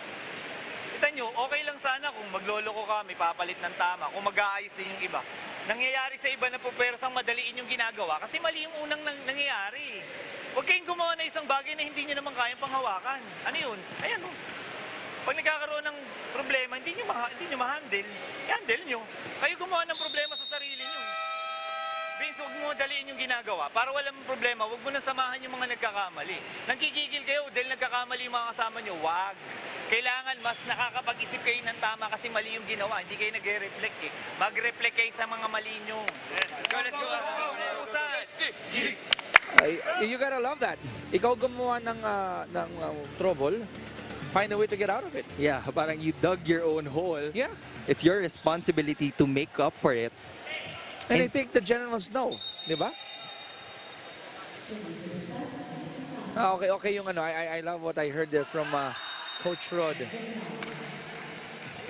Kita nyo, okay lang sana kung magloloko ka, may papalit ng tama, kung mag-aayos din yung iba. Nangyayari sa iba na pupersang madaliin yung ginagawa kasi mali yung unang nangyayari. Huwag kayong gumawa na isang bagay na hindi nyo naman kayang panghawakan. Ano yun? Ayan o. Pag nagkakaroon ng problema, hindi nyo ma-handle. I-handle nyo. Kayo gumawa ng problema sa sarili nyo. Vince, huwag mo daliin yung ginagawa. Para walang problema, huwag mo nang samahan yung mga nagkakamali. Nangkikigil kayo dahil nagkakamali yung mga kasama nyo. Wag. Kailangan mas nakakapag-isip kayo ng tama kasi mali yung ginawa. Hindi kayo nagre-reflect eh. Mag-reflect kayo sa mga mali nyo. You gotta love that. Ikaw gumawa ng trouble, find a way to get out of it. Yeah, parang you dug your own hole. Yeah. It's your responsibility to make up for it. And I think the Generals know, di ba? Okay yung ano, I love what I heard there from Coach Rod.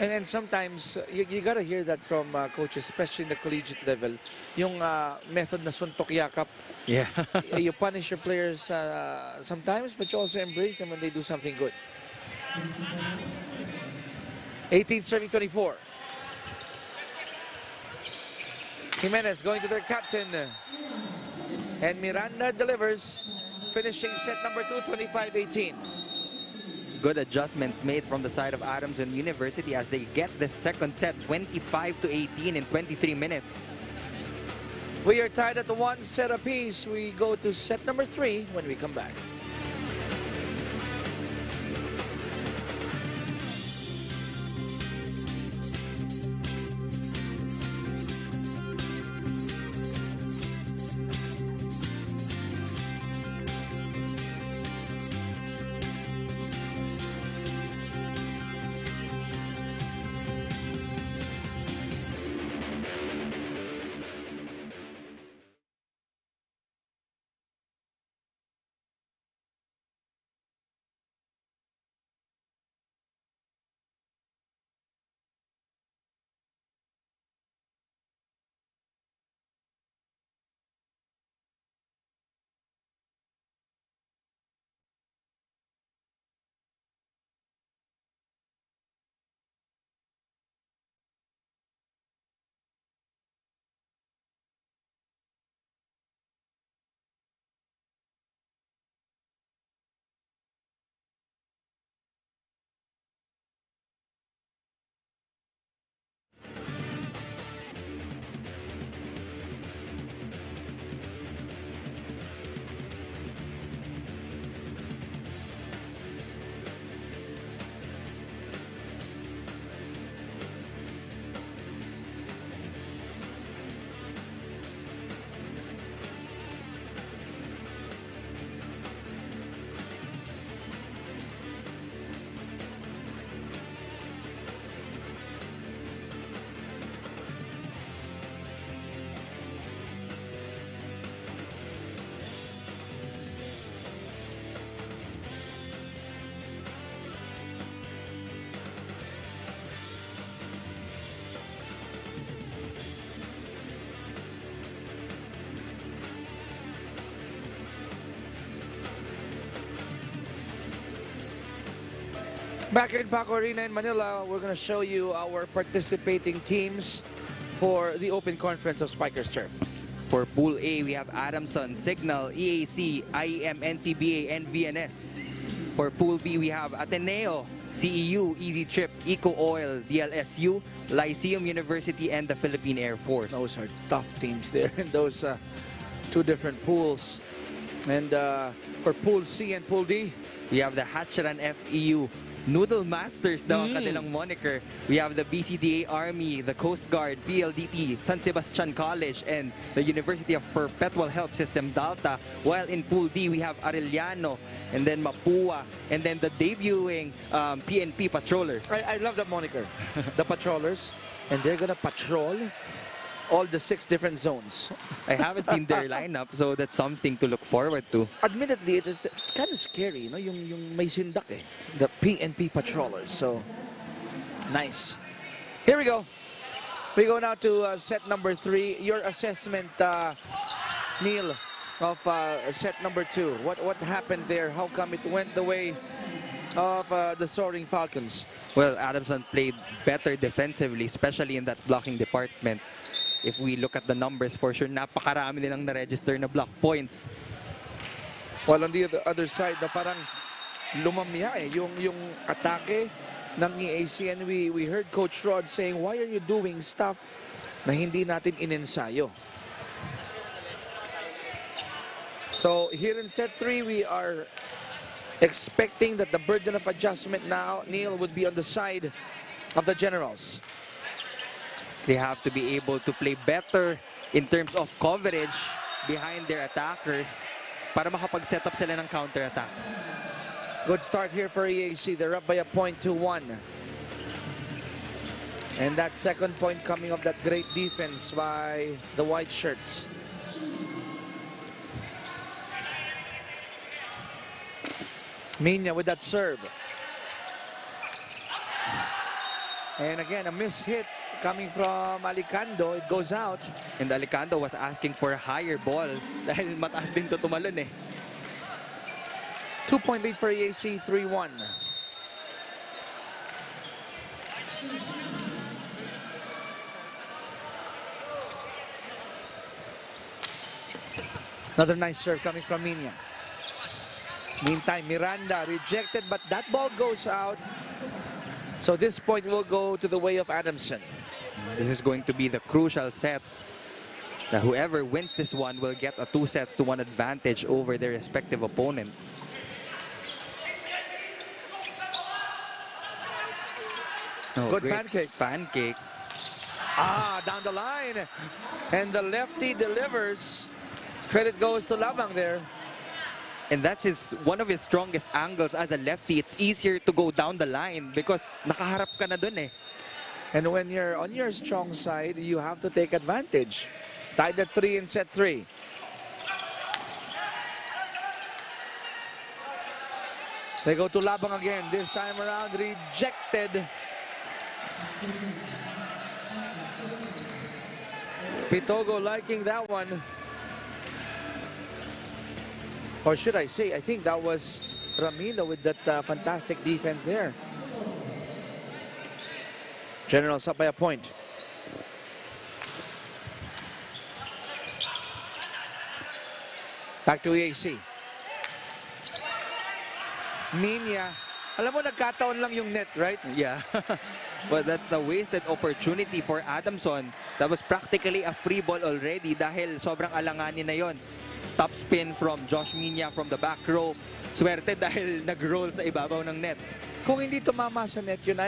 And then sometimes, you gotta hear that from coaches, especially in the collegiate level. Yung method na suntok yakap. Yeah. You punish your players sometimes, but you also embrace them when they do something good. 18-24. Jimenez going to their captain. And Miranda delivers, finishing set number 2, 25-18. Good adjustments made from the side of Adamson University as they get the second set 25-18 in 23 minutes. We are tied at 1 set apiece. We go to set number 3 when we come back. Back here in Paco Arena in Manila, we're going to show you our participating teams for the Open Conference of Spikers Turf. For Pool A, we have Adamson, Signal, EAC, IEM, NCBA, and VNS. For Pool B, we have Ateneo, CEU, Easy Trip, Eco Oil, DLSU, Lyceum University, and the Philippine Air Force. Those are tough teams there in those two different pools. And for Pool C and Pool D, we have the Hatcheran FEU, Noodle Masters daw ang kanilang moniker. We have the BCDA Army, the Coast Guard, PLDT, San Sebastian College, and the University of Perpetual Health System, Dalta. While in Pool D, we have Arellano, and then Mapua, and then the debuting PNP Patrollers. I love that moniker, the Patrollers. And they're going to patrol all the 6 different zones. I haven't seen their lineup, so that's something to look forward to. Admittedly, it's kind of scary, you know, yung may sindak eh. The PNP Patrollers. So, nice. Here we go. We go now to set number 3. Your assessment, Neil, of set number 2. What happened there? How come it went the way of the Soaring Falcons? Well, Adamson played better defensively, especially in that blocking department. If we look at the numbers, for sure, napakarami nilang na-register na block points. Well, on the other side, na parang lumamya eh, yung atake ng EAC. And we heard Coach Rod saying, why are you doing stuff na hindi natin inensayo? So here in set 3, we are expecting that the burden of adjustment now, Neil, would be on the side of the Generals. They have to be able to play better in terms of coverage behind their attackers para makapag-set up sila ng counter-attack. Good start here for EAC. They're up by a point to 1. And that second point coming of that great defense by the white shirts. Minya with that serve. And again, a mishit coming from Alicando. It goes out. And Alicando was asking for a higher ball dahil mataas din to tumalon eh. 2-point lead for EAC, 3-1. Another nice serve coming from Minya. Meantime, Miranda rejected, but that ball goes out. So this point will go to the way of Adamson. This is going to be the crucial set. Now, whoever wins this one will get a 2-1 advantage over their respective opponent. Oh, Good great pancake. Pancake. Down the line. And the lefty delivers. Credit goes to Labang there. And that's one of his strongest angles as a lefty. It's easier to go down the line because nakaharap ka na dun eh. And when you're on your strong side, you have to take advantage. Tied at 3 in set 3. They go to Labang again. This time around, rejected. Pitogo liking that one. Or should I say, I think that was Ramilo with that fantastic defense there. Generals up by a point. Back to EAC. Minya. Alam mo, nagkataon lang yung net, right? Yeah. But that's a wasted opportunity for Adamson. That was practically a free ball already dahil sobrang alanganin na yon. Top spin from Josh Minya from the back row. Swerte dahil nag-roll sa ibabaw ng net. Kung hindi tumama sa net yun,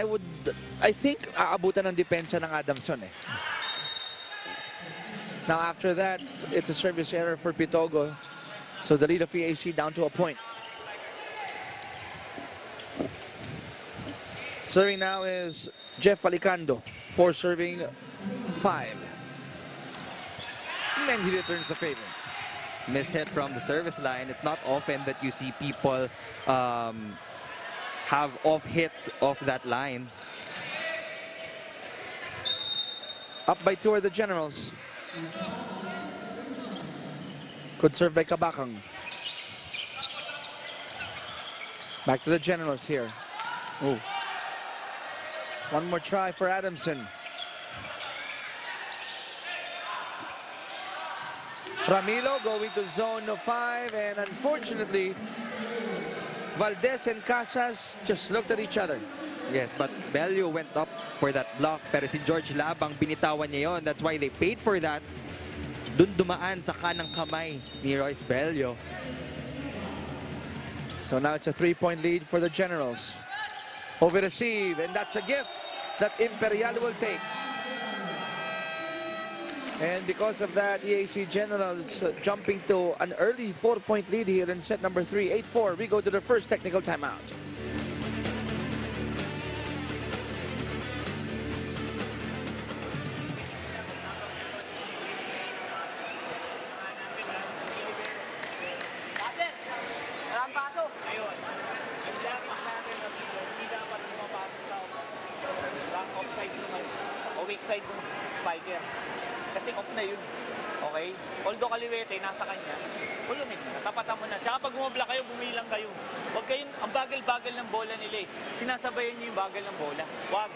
I think aabutan ng depensa ng Adamson eh. Now after that, it's a service error for Pitogo. So the lead of EAC down to a point. Serving now is Jeff Alicando. 4 serving 5. And then he returns the favor. Mishit from the service line. It's not often that you see people have off hits off that line. Up by 2 are the Generals. Good serve by Kabakang. Back to the Generals here. Oh. One more try for Adamson. Ramilo going to zone 5, and unfortunately, Valdez and Casas just looked at each other. Yes, but Bello went up for that block, pero si George Labang binitawan niya yon. That's why they paid for that. Dun dumaan sa kanang kamay ni Royce Bello. So now it's a 3-point lead for the Generals. Over receive, and that's a gift that Imperial will take. And because of that, EAC Generals jumping to an early 4-point lead here in set number 3, 8-4. We go to the first technical timeout. Walang paso. Ayun. Ang dapat natin na dito, hindi dapat pumapasok sa back offside naman o weak side ng spiker. Kasi off na yun. Okay? Although kaliwete, nasa kanya, ulumid na. Tapatan mo na. Tsaka pag bumabla kayo, bumilang kayo. Huwag kayong, ang bagal-bagal ng bola nila eh. Sinasabayan nyo yung bagal ng bola. Huwag.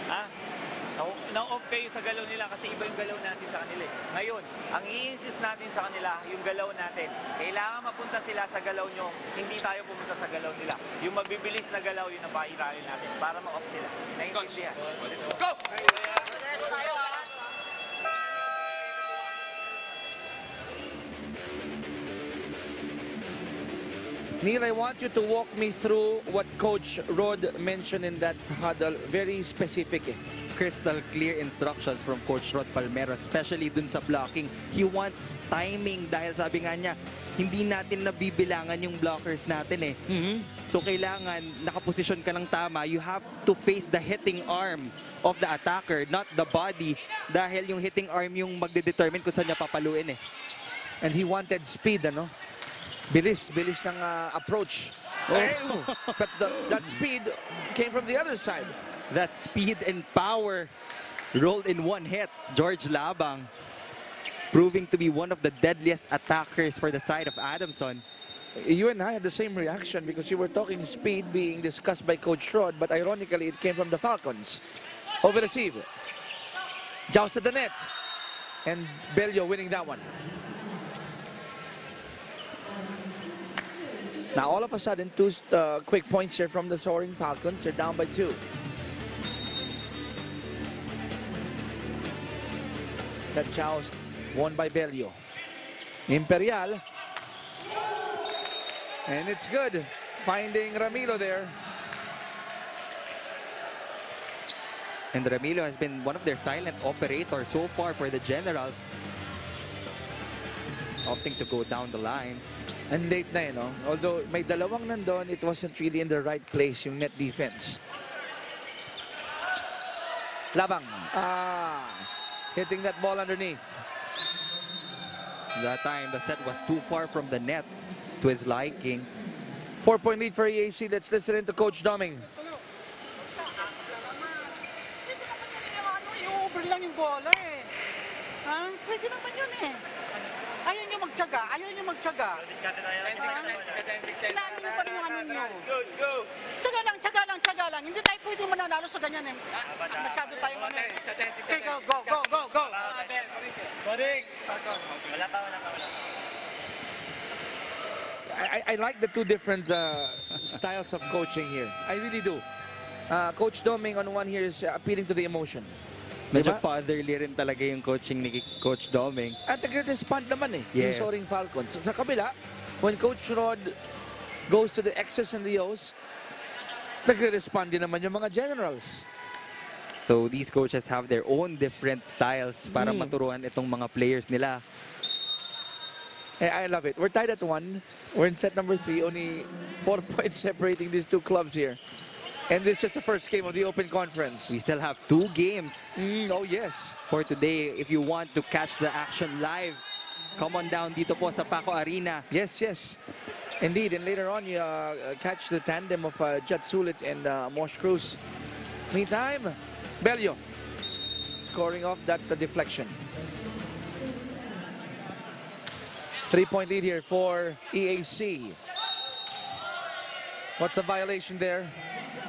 Ha? Na-off kayo sa galaw nila kasi iba yung galaw natin sa kanila eh. Ngayon, ang i-insist natin sa kanila, yung galaw natin. Kailangan mapunta sila sa galaw nyo, hindi tayo pumunta sa galaw nila. Yung mabibilis na galaw, yun ang pairalin natin para ma-off sila. Naiintindihan. Go! Neil, I want you to walk me through what Coach Rod mentioned in that huddle. Very specific eh. Crystal clear instructions from Coach Rod Palmero, especially dun sa blocking. He wants timing dahil sabi nga niya, hindi natin nabibilangan yung blockers natin eh. So kailangan nakaposisyon ka ng tama. You have to face the hitting arm of the attacker, not the body. Dahil yung hitting arm yung magdedetermine kung saan niya papaluin eh. And he wanted speed, ano? Bilis ng approach. Oh. But that speed came from the other side. That speed and power rolled in one hit. George Labang proving to be one of the deadliest attackers for the side of Adamson. You and I had the same reaction because you were talking speed being discussed by Coach Rod, but ironically it came from the Falcons. Over receive. Joust at the net. And Bello winning that one. Now all of a sudden, two quick points here from the Soaring Falcons. They're down by 2. That joust won by Bello. Imperial. And it's good. Finding Ramilo there. And Ramilo has been one of their silent operators so far for the Generals. Opting to go down the line. And late na, no? Although may dalawang nandun, it wasn't really in the right place, yung net defense. Labang. Hitting that ball underneath. That time, the set was too far from the net to his liking. 4-point lead for EAC. Let's listen in to Coach Doming. I-over lang yung bola eh. Ha? Pwede naman yun eh. Ayaw nyo magtyaga. Kilala nyo pa rin yung ano nyo. Tyaga lang. Hindi tayo pwede mananalo sa ganyan eh. Masyado tayong ano eh. Okay, go. Wala ka. I like the two different styles of coaching here. I really do. Coach Doming on one here is appealing to the emotion. Medyo Diba? fatherly rin talaga yung coaching ni Coach Doming. At nag-respond naman eh, Yes. yung Soaring Falcons. Sa kabila, when Coach Rod goes to the X's and the O's, nagre-respond din naman yung mga Generals. So these coaches have their own different styles para maturuan itong mga players nila. I love it. We're tied at 1. We're in set number 3. Only 4 points separating these two clubs here. And this is just the first game of the Open Conference. We still have 2 games Oh, yes. for today. If you want to catch the action live, come on down dito po sa Paco Arena. Yes. Indeed. And later on, you catch the tandem of Jet Sulit and Mosh Cruz. Meantime, Bello scoring off that deflection. 3-point lead here for EAC. What's the violation there?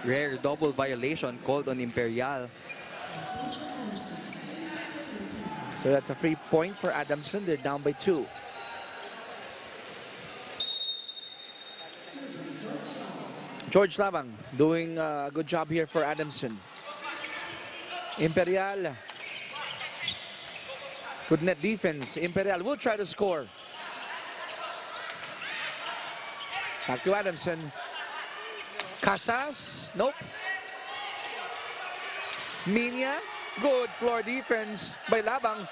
Rare double violation called on Imperial. So that's a free point for Adamson. They're down by 2. George Labang doing a good job here for Adamson. Imperial. Good net defense. Imperial will try to score. Back to Adamson. Casas. Nope. Minya. Good floor defense by Labang.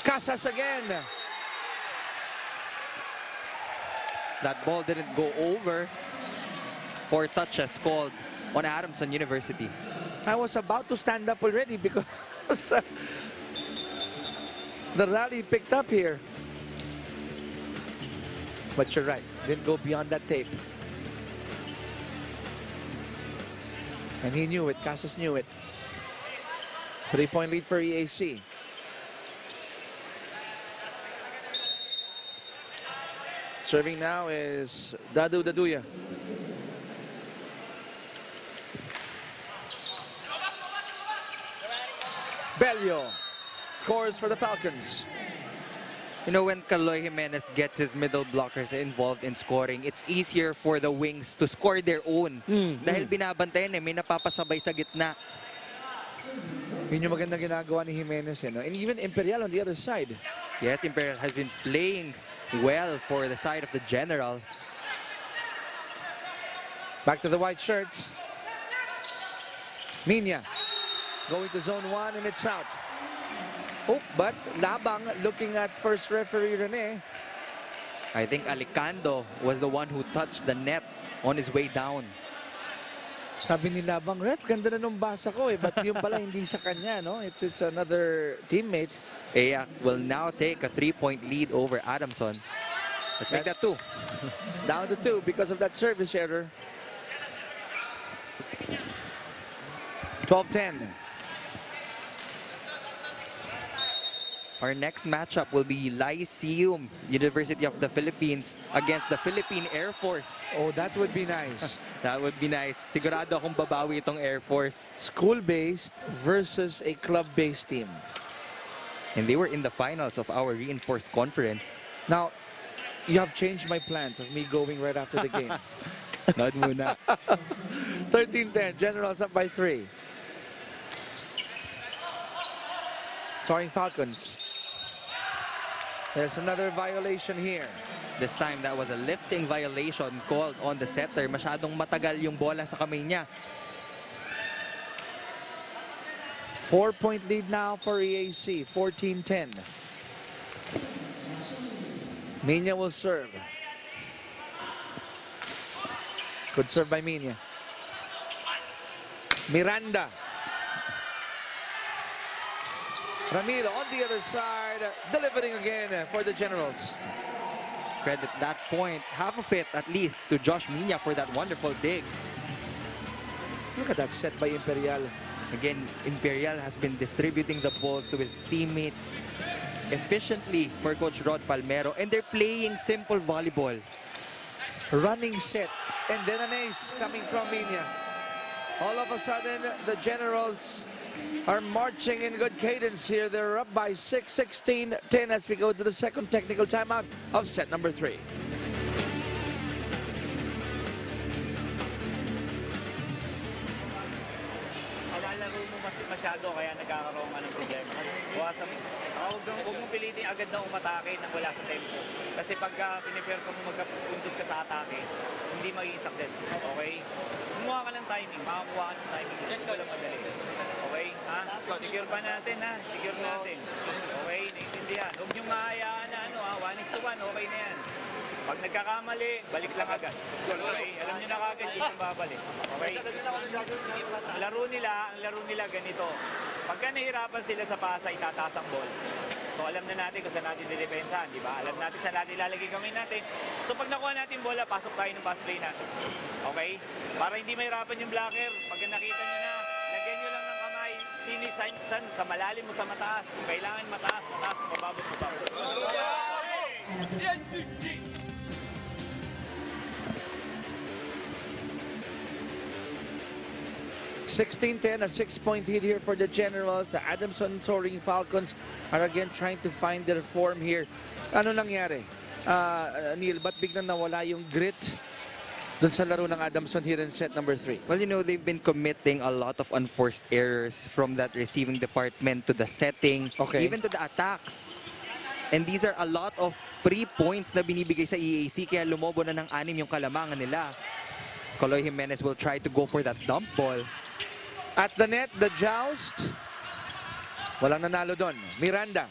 Casas again. That ball didn't go over. 4 touches called on Adamson University. I was about to stand up already because the rally picked up here. But you're right. Didn't go beyond that tape. And he knew it. Casas knew it. 3-point lead for EAC. Serving now is Dadu Daduya. Bello scores for the Falcons. You know, when Kaloy Jimenez gets his middle blockers involved in scoring, it's easier for the wings to score their own. Dahil binabantayan may napapasabay sa gitna. Yun yung magandang ginagawa ni Jimenez. No? And even Imperial on the other side. Yes, Imperial has been playing well for the side of the General. Back to the white shirts. Minya going to zone 1 and it's out. Oh, but Labang looking at first referee Rene. I think Aguinaldo was the one who touched the net on his way down. Sabi ni Labang, ref, ganda na nung basa ko eh. But yung pala hindi sa kanya, no? It's another teammate. Ayak will now take a 3-point lead over Adamson. Let's make that 2. Down to 2 because of that service error. 12-10. Our next matchup will be Lyceum, University of the Philippines against the Philippine Air Force. Oh, that would be nice. That would be nice. Sigurado akong babawi itong Air Force. School-based versus a club-based team. And they were in the finals of our reinforced conference. Now, you have changed my plans of me going right after the game. Not muna. 13-10, Generals up by 3. Soaring Falcons. There's another violation here. This time, that was a lifting violation called on the setter. Masyadong matagal yung bola sa kamay niya. 4-point lead now for EAC, 14-10. Minya will serve. Good serve by Minya. Miranda. Ramiro on the other side, delivering again for the Generals. Credit that point, half of it at least, to Josh Minya for that wonderful dig. Look at that set by Imperial. Again, Imperial has been distributing the ball to his teammates efficiently for Coach Rod Palmero, and they're playing simple volleyball. Running set, and then an ace coming from Minya. All of a sudden, the Generals are marching in good cadence here. They're up by 6, 16-10 as we go to the second technical timeout of set number 3. Alalaro mo masyado kaya nagkakaroon ka ng problema. Huwag mong pilitin agad na umatake nang wala sa tempo. Kasi pagka pinipersa mo magpuntos ka sa atake, hindi magiging success. Okay? Kumuha ka ng timing, makakuha ka ng timing. Let's go. Madali. Okay? Ha? Secure pa natin ha? Secure natin. Okay? Naintindihan. Huwag niyong mahayaan na 1:1, okay na yan. Pag nagkakamali, balik lang agad. Okay? Alam niyo na kagad, hindi siya babalik. Okay? Ang laro nila ganito. Pagka nahirapan sila sa pasa, itataas ang ball. So alam na natin kung saan natin didepensahan, di ba? Alam natin saan natin ilalagay kamay natin. So pag nakuha natin bola, pasok tayo ng pass play natin. Okay? Para hindi mahirapan yung blocker, pag nakita nyo na, lagyan nyo lang ng kamay, sinisan sa malalim mo sa mataas. Kung kailangan mataas, mababot. 16-10, a 6-point lead here for the Generals. The Adamson Soaring Falcons are again trying to find their form here. Ano nangyari? Neil, ba't biglang nawala yung grit dun sa laro ng Adamson here in set number 3? Well, you know, they've been committing a lot of unforced errors from that receiving department to the setting, Okay. even to the attacks. And these are a lot of free points na binibigay sa EAC, kaya lumobo na ng 6 yung kalamangan nila. Coloy Jimenez will try to go for that dump ball. At the net, the joust. Walang nanalo doon. Miranda.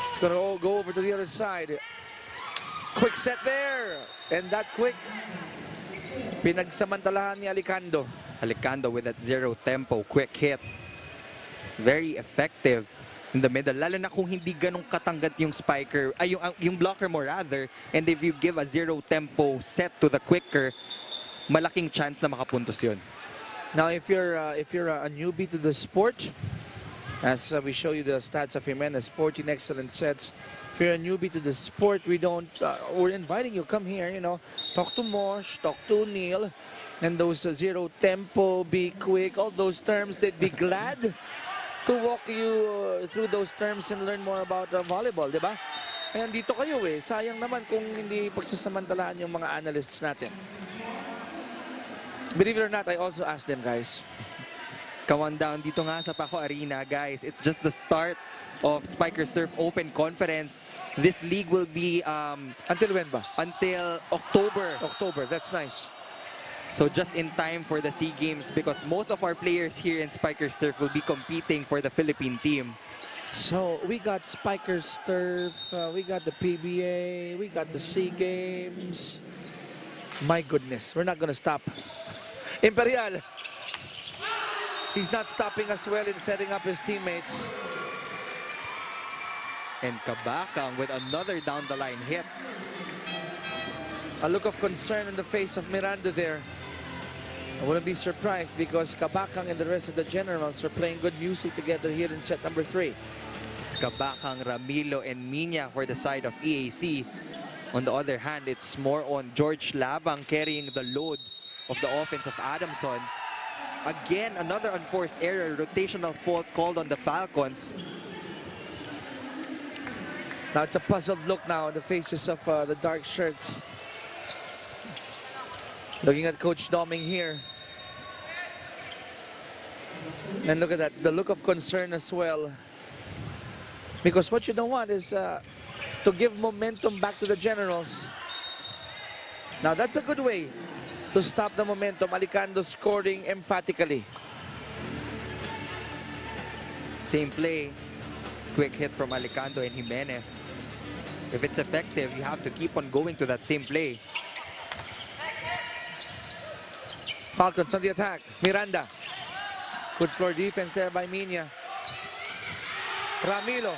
It's gonna go over to the other side. Quick set there. And that quick, pinagsamantalahan ni Alicando. Alicando with that zero tempo, quick hit. Very effective in the middle. Lalo na kung hindi ganong katanggat yung spiker, ay yung blocker mo rather. And if you give a zero tempo set to the quicker, malaking chance na makapuntos yun. Now, if you're a newbie to the sport, as we show you the stats of Jimenez, 14 excellent sets. If you're a newbie to the sport, we're inviting you, come here, you know, talk to Mosh, talk to Neil, and those zero tempo, be quick, all those terms, they'd be glad to walk you through those terms and learn more about volleyball, di ba? Ayan, dito kayo eh. Sayang naman kung hindi pagsasamantalaan yung mga analysts natin. Believe it or not, I also asked them, guys. Come on down dito nga sa Paco Arena, guys. It's just the start of Spiker Surf Open Conference. This league will be Until when ba? until October. October, that's nice. So just in time for the SEA Games, because most of our players here in Spiker Surf will be competing for the Philippine team. So we got Spikers Turf, we got the PBA, we got the SEA Games. My goodness, we're not gonna stop. Imperial, he's not stopping as well in setting up his teammates. And Kabakang with another down the line hit. A look of concern on the face of Miranda there. I wouldn't be surprised because Kabakang and the rest of the Generals are playing good music together here in set number 3. It's Kabakang, Ramilo, and Minya for the side of EAC. On the other hand, it's more on George Labang carrying the load of the offense of Adamson. Again, another unforced error, rotational fault called on the Falcons. Now it's a puzzled look now on the faces of the dark shirts. Looking at Coach Doming here. And look at that, the look of concern as well. Because what you don't want is to give momentum back to the Generals. Now that's a good way to stop the momentum. Alicando scoring emphatically. Same play. Quick hit from Alicando and Jimenez. If it's effective, you have to keep on going to that same play. Falcons on the attack. Miranda. Good floor defense there by Minya. Ramilo.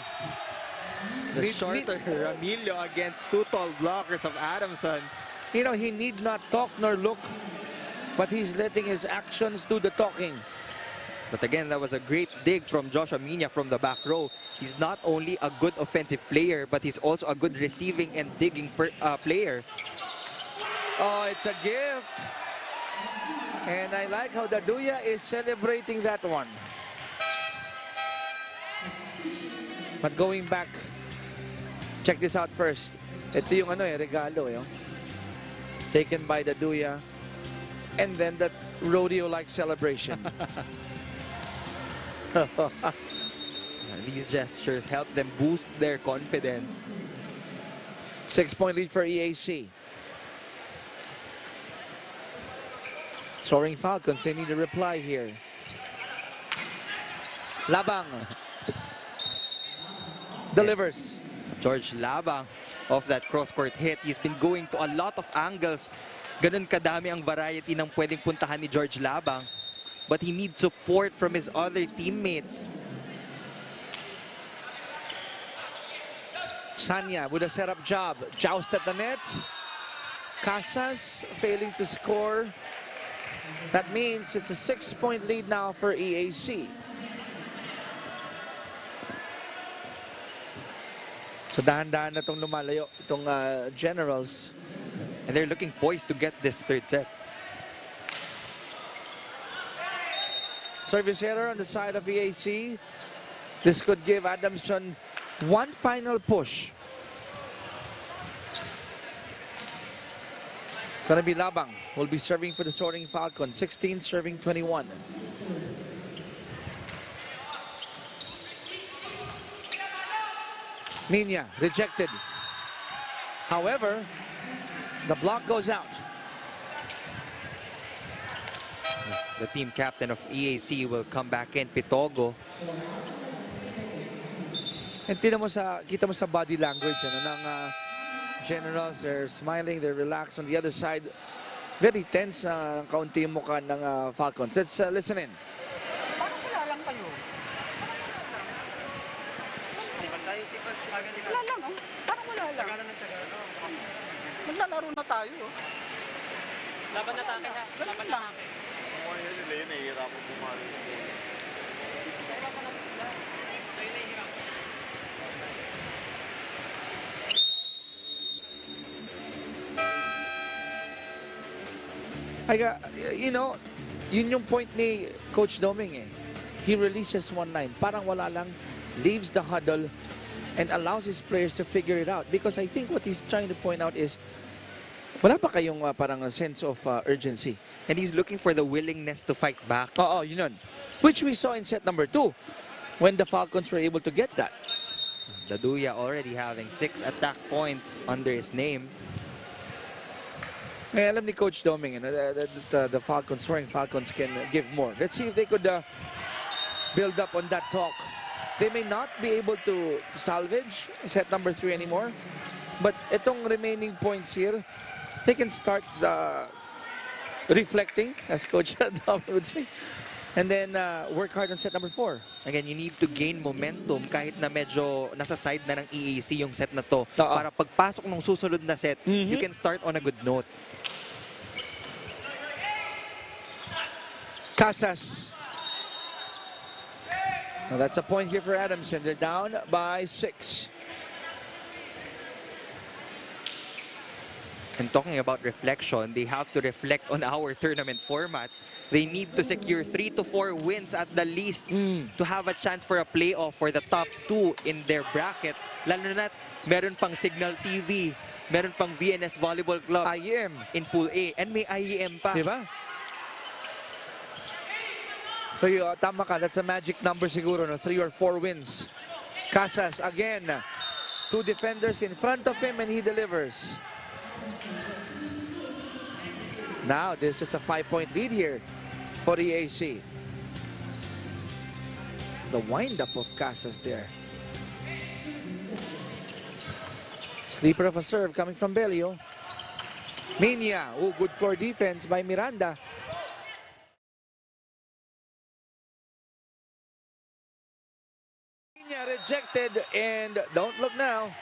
The shorter Ramilo against two tall blockers of Adamson. You know, he need not talk nor look, but he's letting his actions do the talking. But again, that was a great dig from Joshua Minya from the back row. He's not only a good offensive player, but he's also a good receiving and digging player. Oh, it's a gift. And I like how Daduya is celebrating that one. But going back, check this out first. Ito yung regalo eh. Taken by Daduya. And then that rodeo-like celebration. These gestures help them boost their confidence. 6-point lead for EAC. Soaring Falcons, they need a reply here. Labang delivers. George Labang of that cross-court hit. He's been going to a lot of angles. Ganun kadami ang variety ng pwedeng puntahan ni George Labang. But he needs support from his other teammates. Sanya with a setup job. Joust at the net. Casas failing to score. That means it's a 6-point lead now for EAC. So dahan-dahan na itong lumalayo, itong Generals. And they're looking poised to get this third set. Service error on the side of EAC. This could give Adamson one final push. It's going to be Labang who will be serving for the Soaring Falcon. 16 serving 21. Minya rejected. However, the block goes out. The team captain of EAC will come back in, Pitogo. And kita mo sa body language ng generals. They're smiling, they're relaxed. On the other side, very tense ang kaunti yung mukha ng Falcons. Let's listen in. Parang wala lang kayo. Wala lang, oh. Parang wala lang. Naglalaro na tayo, oh. Laban na tayo. Ganun lang. Nahihirapan bumalo. You know, yun yung point ni Coach Doming eh. He releases one line. Parang wala lang, leaves the huddle and allows his players to figure it out. Because I think what he's trying to point out is, wala pa kayong parang a sense of urgency. And he's looking for the willingness to fight back. Oo, yun yun. Which we saw in set number 2 when the Falcons were able to get that. Daduya already having 6 attack points under his name. May alam ni Coach Doming that the Falcons, Soaring Falcons can give more. Let's see if they could build up on that talk. They may not be able to salvage set number 3 anymore. But itong remaining points here, they can start reflecting, as Coach Doming would say. And then work hard on set number 4. Again, you need to gain momentum kahit na medyo nasa side na ng EAC yung set na to. Para pagpasok ng susunod na set, you can start on a good note. Casas. Now that's a point here for Adamson. They're down by 6. And talking about reflection, they have to reflect on our tournament format. They need to secure 3 to 4 wins at the least to have a chance for a playoff for the top 2 in their bracket. Lalo na meron pang Signal TV, meron pang VNS Volleyball Club IEM in Pool A, and may IEM pa. Diba? So tama ka, that's a magic number siguro, no? 3 or 4 wins. Casas again, 2 defenders in front of him and he delivers. Now there's just a 5-point lead here for the EAC. The wind-up of Casas there. Sleeper of a serve coming from Belio. Minya, good floor defense by Miranda. Minya rejected and don't look now.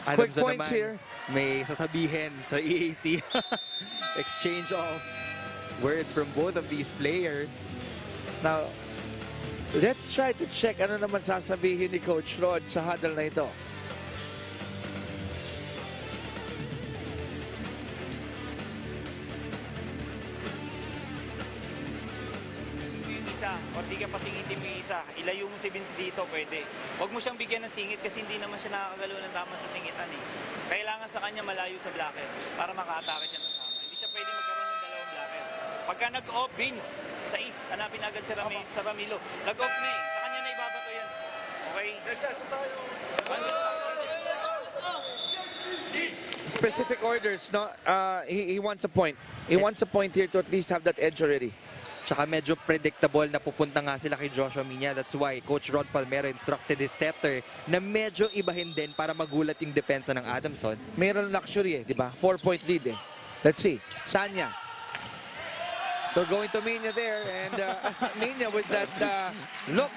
Quick Adamson points naman, here. may sasabihin sa EAC. Exchange of words from both of these players. Now, let's try to check ano naman sasabihin ni Coach Rod sa huddle na ito. Isa, o di ka pa singitin mo yung isa, ilayo mo si Vince dito, pwede. Huwag mo siyang bigyan ng singit kasi hindi naman siya nakakagalaw ng tama sa singitan eh. Kailangan sa kanya malayo sa blocker para maka-atake siya ng tama. Hindi siya pwede magkaroon ng dalawang blocker. Pagka nag-off Vince, sa is, hanapin agad sa Ramilo. Nag-off na eh, sa kanya na ibabato yan. Okay? Specific orders, no? He wants a point. He wants a point here to at least have that edge already. Tsaka medyo predictable na pupunta nga sila kay Joshua Minya. That's why Coach Rod Palmero instructed his setter na medyo ibahin din para magulat yung depensa ng Adamson. Meron luxury eh, di ba? 4-point lead eh. Let's see. Sanya. So going to Minya there and Minya with that look.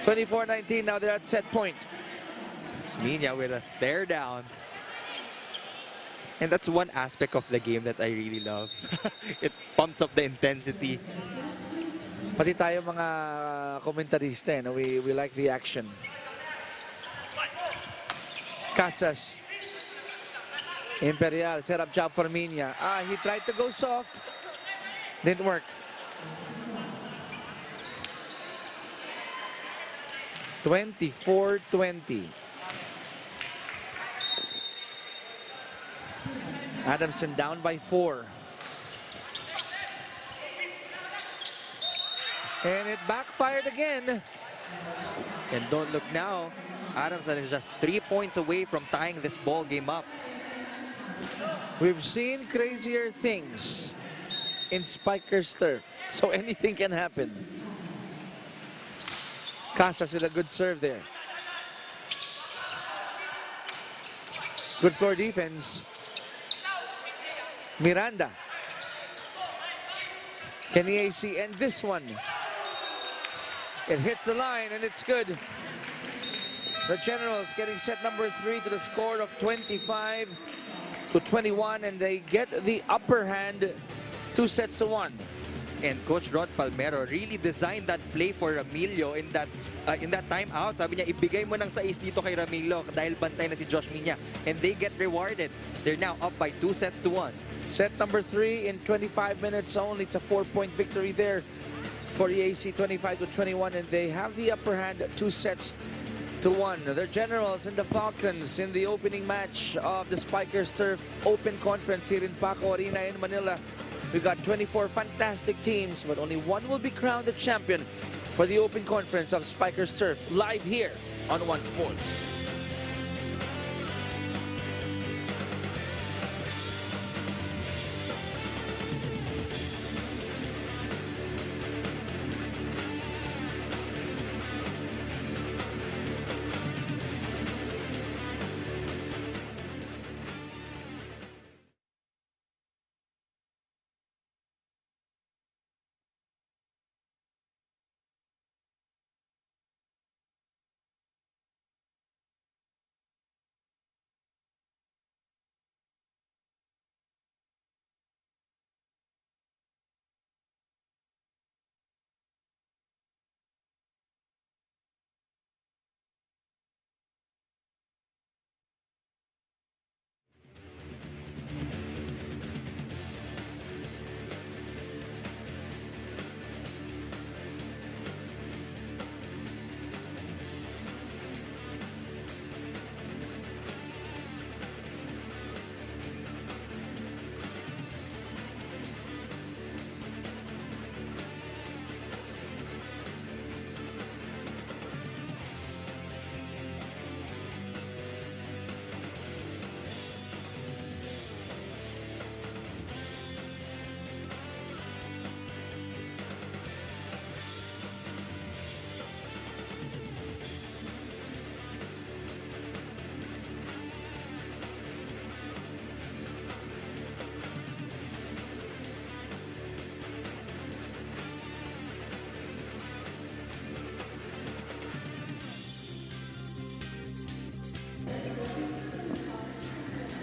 24-19, now they're at set point. Minya with a stare down. And that's one aspect of the game that I really love. It pumps up the intensity. Pati tayo mga komentarista, no? We like the action. Casas. Imperial, set up job for Minya. He tried to go soft. Didn't work. 24-20. Adamson down by 4. And it backfired again. And don't look now. Adamson is just 3 points away from tying this ball game up. We've seen crazier things in Spiker's turf, so anything can happen. Casas with a good serve there. Good floor defense. Miranda. Can the AC end this one? It hits the line and it's good. The Generals getting set number 3 to the score of 25-21, and they get the upper hand 2-1. And Coach Rod Palmero really designed that play for Emilio in that timeout. Sabi niya, ibigay mo ng 6 dito kay Emilio dahil bantay na si Josh Minya. And they get rewarded. They're now up by 2-1. Set number 3 in 25 minutes only. It's a 4-point victory there for EAC, 25-21, and they have the upper hand 2-1. Their Generals and the Falcons in the opening match of the Spikers Turf Open Conference here in Paco Arena in Manila. We've got 24 fantastic teams, but only one will be crowned the champion for the Open Conference of Spikers Turf, live here on One Sports.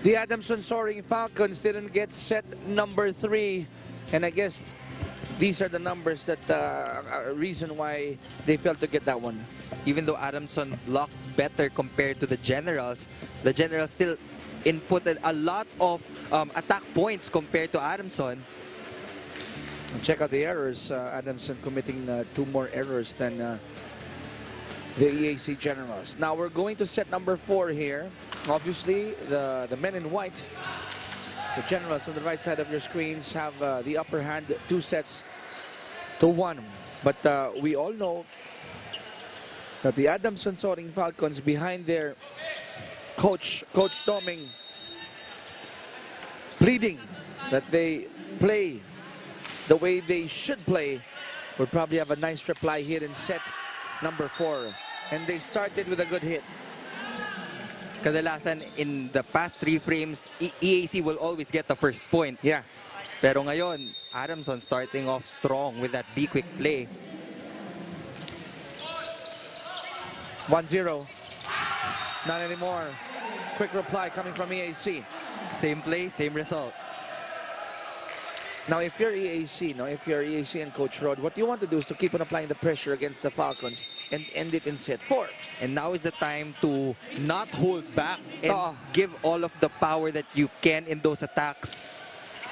The Adamson Soaring Falcons didn't get set number 3, and I guess these are the numbers that are reason why they failed to get that one. Even though Adamson blocked better compared to the Generals still inputted a lot of attack points compared to Adamson. And check out the errors. Adamson committing 2 more errors than the EAC Generals. Now we're going to set number 4 here. Obviously, the men in white, the Generals on the right side of your screens, have the upper hand 2-1. But we all know that the Adamson Soaring Falcons, behind their Coach Doming, pleading that they play the way they should play, will probably have a nice reply here in set number 4. And they started with a good hit. Kadalasan in the past 3 frames, EAC will always get the first point. Yeah. Pero ngayon, Adamson starting off strong with that be-quick play. 1-0. Not anymore. Quick reply coming from EAC. Same play, same result. Now, if you're EAC and Coach Rod, what you want to do is to keep on applying the pressure against the Falcons. and end it in set 4. And now is the time to not hold back and Oo. give all of the power that you can in those attacks.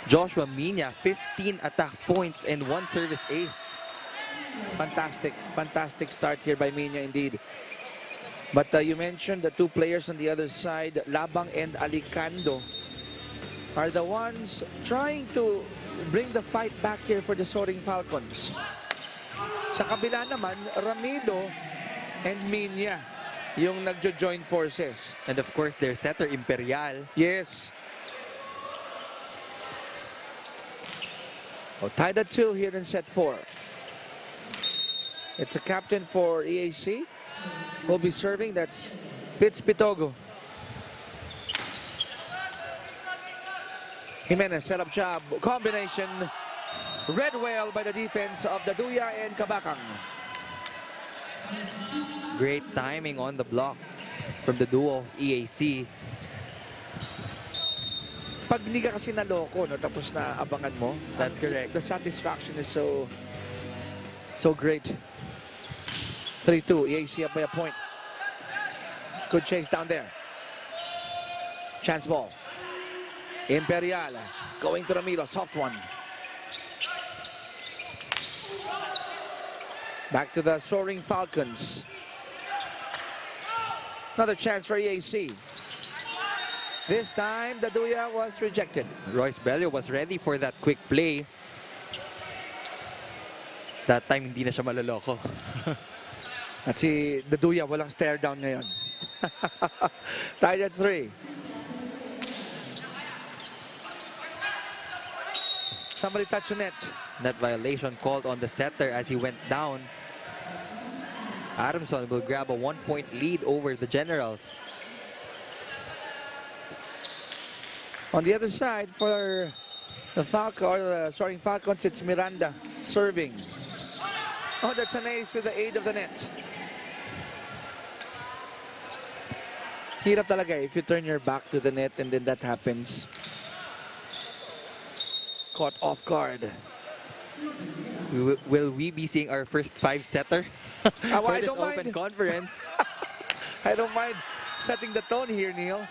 Joshua Minya, 15 attack points and 1 service ace. Fantastic start here by Minya indeed. But you mentioned the two players on the other side, Labang and Alicando, are the ones trying to bring the fight back here for the Soaring Falcons. Sa kabila naman, Ramilo and Minya yung nagjo-join forces. And of course, their setter, Imperial. Yes. Oh, tied at 2 here in set 4. It's a captain for EAC. Will be serving. That's Pitts Pitogo. Jimenez, setup job. Combination. Red whale by the defense of the Duya and Kabakang. Great timing on the block from the duo of EAC. Pag hindi ka kasi naloko, no, tapos na abangan mo. That's correct. The satisfaction is so great. 3-2, EAC up by a point. Good chase down there. Chance ball. Imperial going to Ramilo, soft one. Back to the Soaring Falcons. Another chance for EAC. This time, the Duya was rejected. Royce Bello was ready for that quick play. That time, hindi na siya maloloko. At si the Duya, walang stare down ngayon. Tied at 3. Somebody touched the net. Net violation called on the setter as he went down. Adamson will grab a 1-point lead over the Generals. On the other side for the Soaring Falcons, it's Miranda serving. Oh, that's an ace with the aid of the net. Hirap talaga if you turn your back to the net and then that happens. Caught off guard. Will we be seeing our first 5-setter for I this don't open mind. conference? I don't mind setting the tone here, Neil.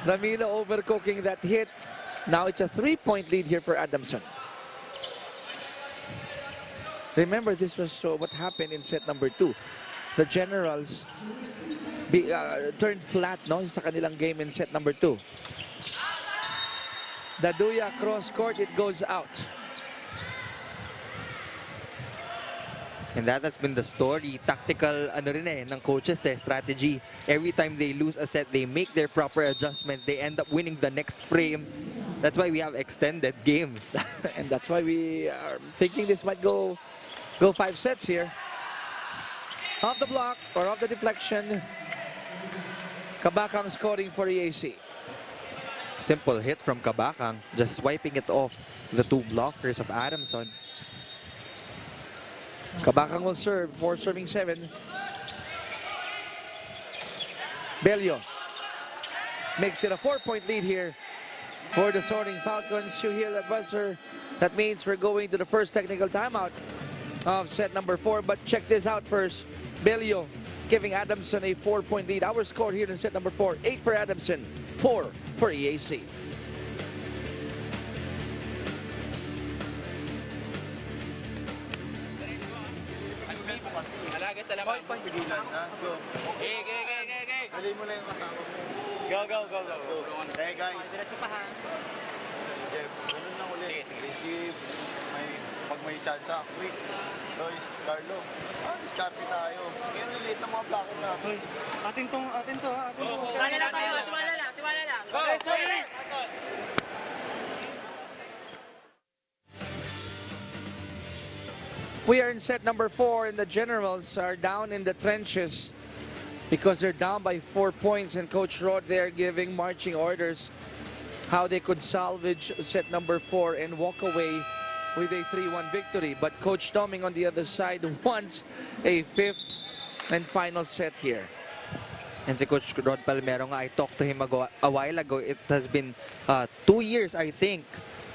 Ramilo overcooking that hit. Now it's a 3-point lead here for Adamson. Remember, this was what happened in set number 2. The Generals turned flat, no, sa kanilang game in set number 2. The Duya cross court, it goes out. And that has been the story. Tactical ng coaches strategy. Every time they lose a set, they make their proper adjustment. They end up winning the next frame. That's why we have extended games. And that's why we are thinking this might go 5 sets here. Off the block or off the deflection. Kabakang scoring for EAC. Simple hit from Kabakang, just swiping it off the 2 blockers of Adamson. Kabakang will serve for serving 7. Belio makes it a 4-point lead here for the Soaring Falcons. You hear that buzzer. That means we're going to the first technical timeout of set number 4. But check this out first. Belio giving Adamson a 4-point lead. Our score here in set number 4, 8 for Adamson, 4 for EAC. Alaga sa laman. Pigilan na. Go. Dali mo lang yung kasama mo. Go. Hey guys. Jeff, ganun lang ulit. Receive. Pag may chance quick. Lois, Carlo. Discarte tayo. Ngayon late na mga blocker natin. Atin to ha. Tiwala lang. Okay, sorry! We are in set number 4 and the Generals are down in the trenches because they're down by 4 points, and Coach Rod there giving marching orders how they could salvage set number 4 and walk away with a 3-1 victory. But Coach Toming on the other side wants a 5th and final set here. And si Coach Rod Palmero nga, I talked to him a while ago. It has been 2 years, I think,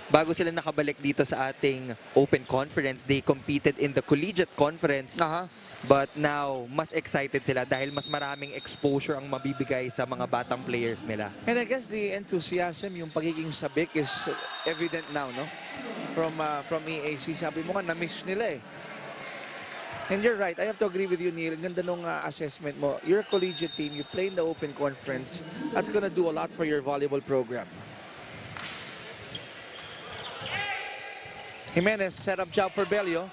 bago sila nakabalik dito sa ating Open Conference, they competed in the Collegiate Conference. But now, mas excited sila dahil mas maraming exposure ang mabibigay sa mga batang players nila. And I guess the enthusiasm, yung pagiging sabik is evident now, no? From EAC, sabi mo nga, na-miss nila eh. And you're right, I have to agree with you, Neil. Ganda nung assessment mo. You're a collegiate team, you play in the Open Conference. That's gonna do a lot for your volleyball program. Jimenez, set up job for Belio.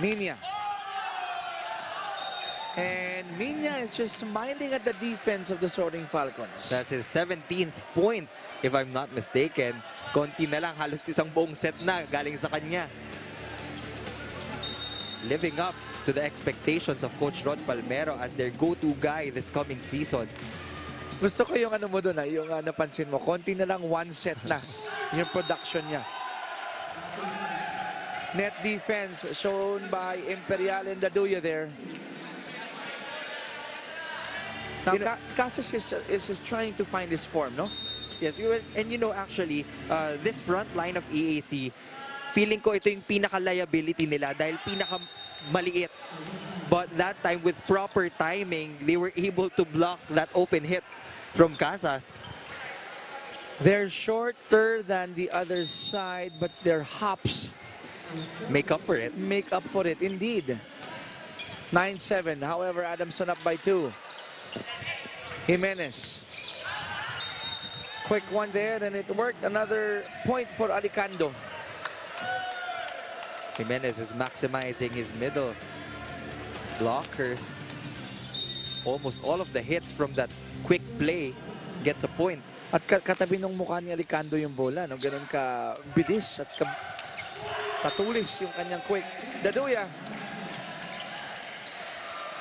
Minya. And Minya is just smiling at the defense of the Soaring Falcons. That's his 17th point, if I'm not mistaken. Konti na lang, halos isang buong set na galing sa kanya. Living up to the expectations of Coach Rod Palmero as their go-to guy this coming season. Gusto ko yung ano mo doon, yung napansin mo, konti na lang one set na yung production niya. Net defense shown by Imperial and Daduya there. Now, Casas is trying to find his form, no? Yes, and you know, actually, this front line of EAC, feeling ko ito yung pinaka-liability nila dahil pinaka-maliit. But that time, with proper timing, they were able to block that open hit from Casas. They're shorter than the other side, but their hops Make up for it. make up for it, indeed. 9-7, however, Adamson up by 2. Jimenez. Quick one there, and it worked. Another point for Alicando. Jimenez is maximizing his middle blockers. Almost all of the hits from that quick play gets a point. At katabi ng mukha ni Alicando yung bola, no? Ganun ka bilis at tatulis yung kanyang quick. Daduya.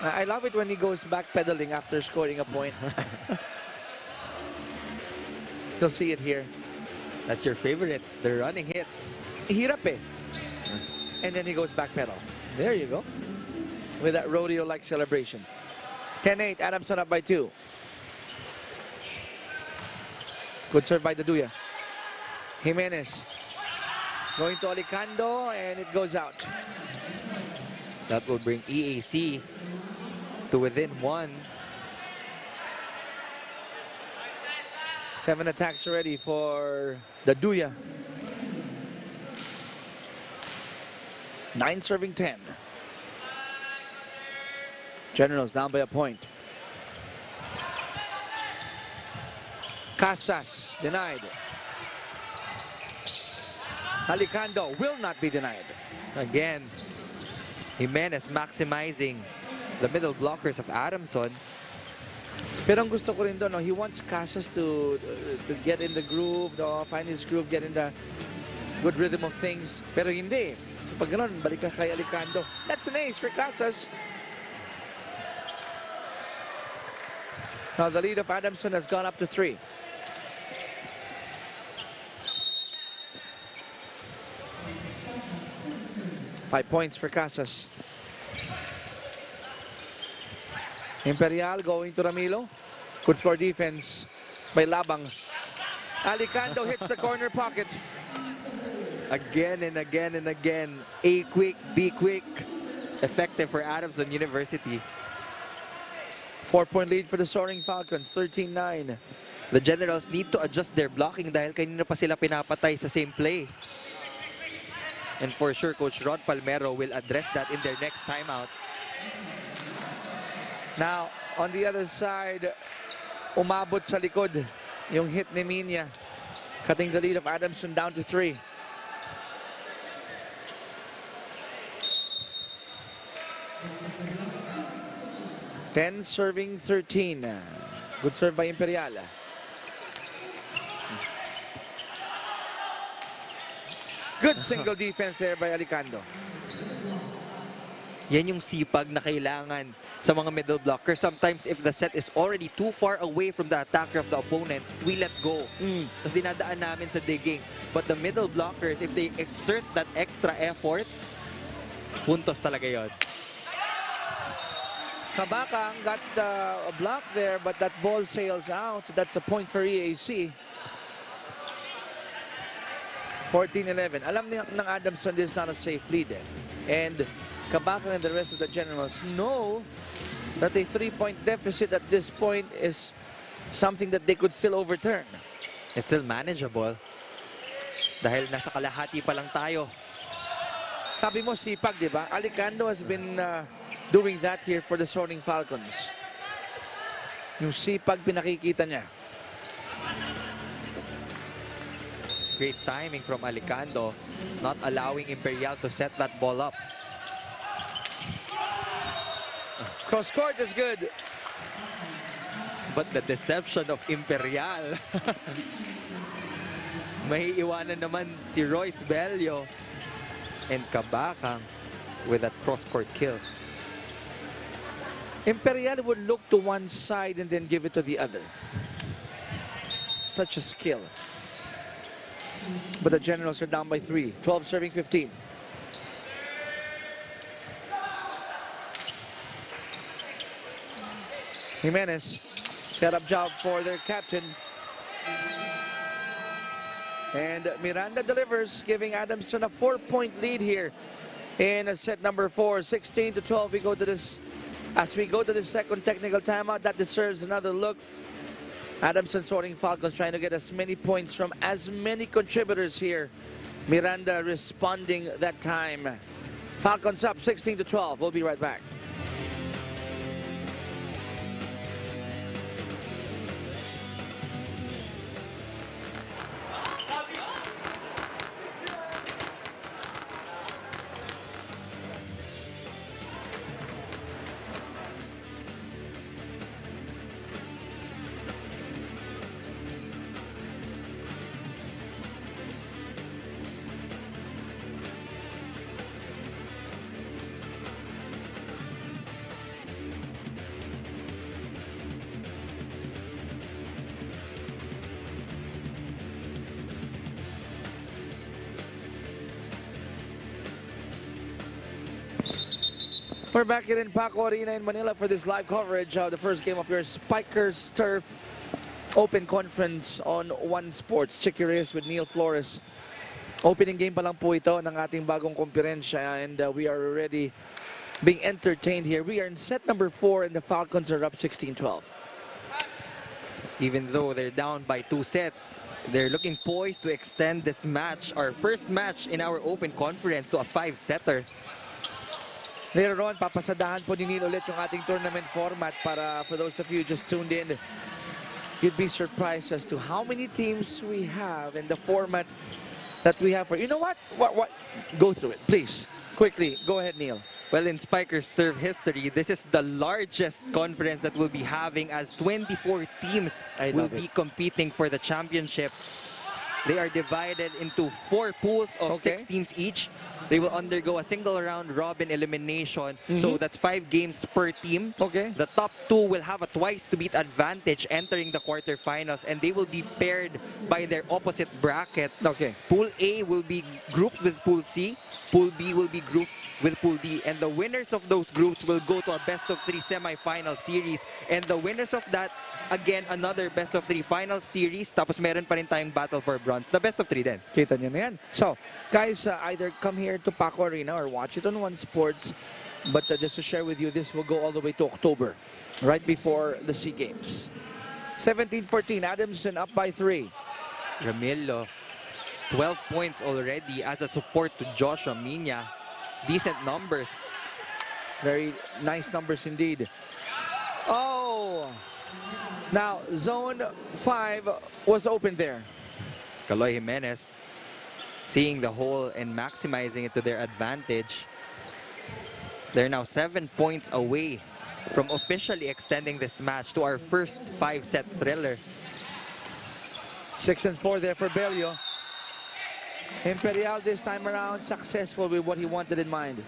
I love it when he goes backpedaling after scoring a point. You'll see it here. That's your favorite, the running hit. Hirap eh. And then he goes backpedal. There you go. With that rodeo-like celebration. 10-8, Adamson up by 2. Good serve by Daduya. Jimenez. Going to Alicando, and it goes out. That will bring EAC to within 1. 7 attacks already for Daduya. 9 serving 10. Generals down by a point. Casas denied. Alicando will not be denied. Again, Jimenez maximizing the middle blockers of Adamson. Pero ang gusto ko rin doon, no, he wants Casas to get in the groove, no, find his groove, get in the good rhythm of things. Pero hindi. Pag gano'n, balik ka kay Alicando. That's an ace for Casas. Now the lead of Adamson has gone up to 3. Five points for Casas. Imperial going to Ramilo. Good floor defense by Labang. Alicando hits the corner pocket. Again and again and again. A quick, B quick. Effective for Adamson University. 4-point lead for the Soaring Falcons. 13-9. The Generals need to adjust their blocking dahil kanina pa sila pinapatay sa same play. And for sure, Coach Rod Palmero will address that in their next timeout. Now, on the other side, umabot sa likod yung hit ni Minya. Cutting the lead of Adamson down to 3. Ten serving 13. Good serve by Imperial. Good single defense there by Alicando. Yan yung sipag na kailangan sa mga middle blockers. Sometimes if the set is already too far away from the attacker of the opponent, we let go. Tapos dinadaan namin sa digging. But the middle blockers, if they exert that extra effort, puntos talaga yon. Kabakang got a block there, but that ball sails out. So that's a point for EAC. 14-11. Alam ng Adamson this is not a safe lead. And Kabakang and the rest of the Generals know that a 3-point deficit at this point is something that they could still overturn. It's still manageable. Dahil nasa kalahati pa lang tayo. Sabi mo sipag, di ba? Aguinaldo has been doing that here for the Soaring Falcons. Yung sipag pinakikita niya. Great timing from Aguinaldo, not allowing Imperial to set that ball up. Cross court is good. But the deception of Imperial. May iwanan naman si Royce Bello and Kabakang with that cross-court kill. Imperial would look to one side and then give it to the other. Such a skill. But the Generals are down by 3. 12 serving 15. Jimenez, set up job for their captain. And Miranda delivers, giving Adamson a 4-point lead here in set number 4. 16-12, we go to this. As we go to the second technical timeout, that deserves another look. Adamson Soaring Falcons trying to get as many points from as many contributors here. Miranda responding that time. Falcons up 16-12. We'll be right back. We're back here in Paco Arena in Manila for this live coverage of the first game of your Spikers Turf Open Conference on One Sports. Check your ears with Neil Flores. Opening game pa lang po ito ng ating bagong komperensya, and we are already being entertained here. We are in set number 4 and the Falcons are up 16-12. Even though they're down by 2 sets, they're looking poised to extend this match, our first match in our Open Conference, to a 5-setter. Later on, papasadahan po ni Neil ulit yung ating tournament format para for those of you just tuned in, you'd be surprised as to how many teams we have in the format that we have for. You know what? What? Go through it, please. Quickly, go ahead, Neil. Well, in Spikers Turf history, this is the largest conference that we'll be having, as 24 teams will be competing for the championship. They are divided into 4 pools of 6 teams each. They will undergo a single round robin elimination. So that's 5 games per team. The top 2 will have a twice to beat advantage entering the quarterfinals, and they will be paired by their opposite bracket. Pool A will be grouped with Pool C. Pool B will be grouped with Pool D. And the winners of those groups will go to a best of 3 semi-final series. And the winners of that, again, another best of 3 final series. Tapos meron pa rin tayong battle for bronze. The best of 3 din. Kita nyo na yan. So, guys, either come here to Paco Arena or watch it on One Sports. But just to share with you, this will go all the way to October, right before the SEA Games. 17-14, Adamson up by 3. Emilio, 12 points already as a support to Joshua Minya. Decent numbers. Very nice numbers indeed. Oh! Now, zone 5 was open there. Kaloy Jimenez seeing the hole and maximizing it to their advantage. They're now 7 points away from officially extending this match to our first 5-set thriller. 6-4 there for Bello. Imperial this time around successful with what he wanted in mind.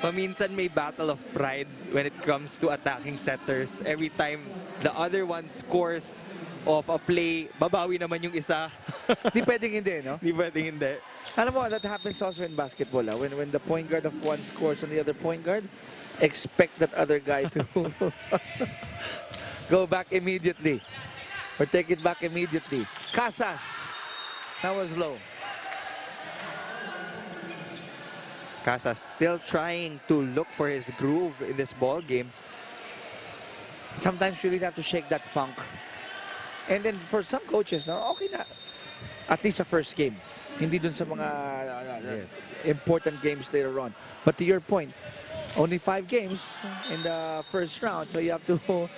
Paminsan may battle of pride when it comes to attacking setters. Every time the other one scores of a play, babawi naman yung isa. Di pwedeng hindi, no? Di pwedeng hindi. Alam mo, that happens also in basketball. When the point guard of one scores on the other point guard, expect that other guy to go back immediately or take it back immediately. Casas. That was low. Casa still trying to look for his groove in this ball game. Sometimes you really have to shake that funk. And then for some coaches, no, okay na. At least sa first game. Hindi dun sa mga Yes. important games later on. But to your point, only 5 games in the first round. So you have to,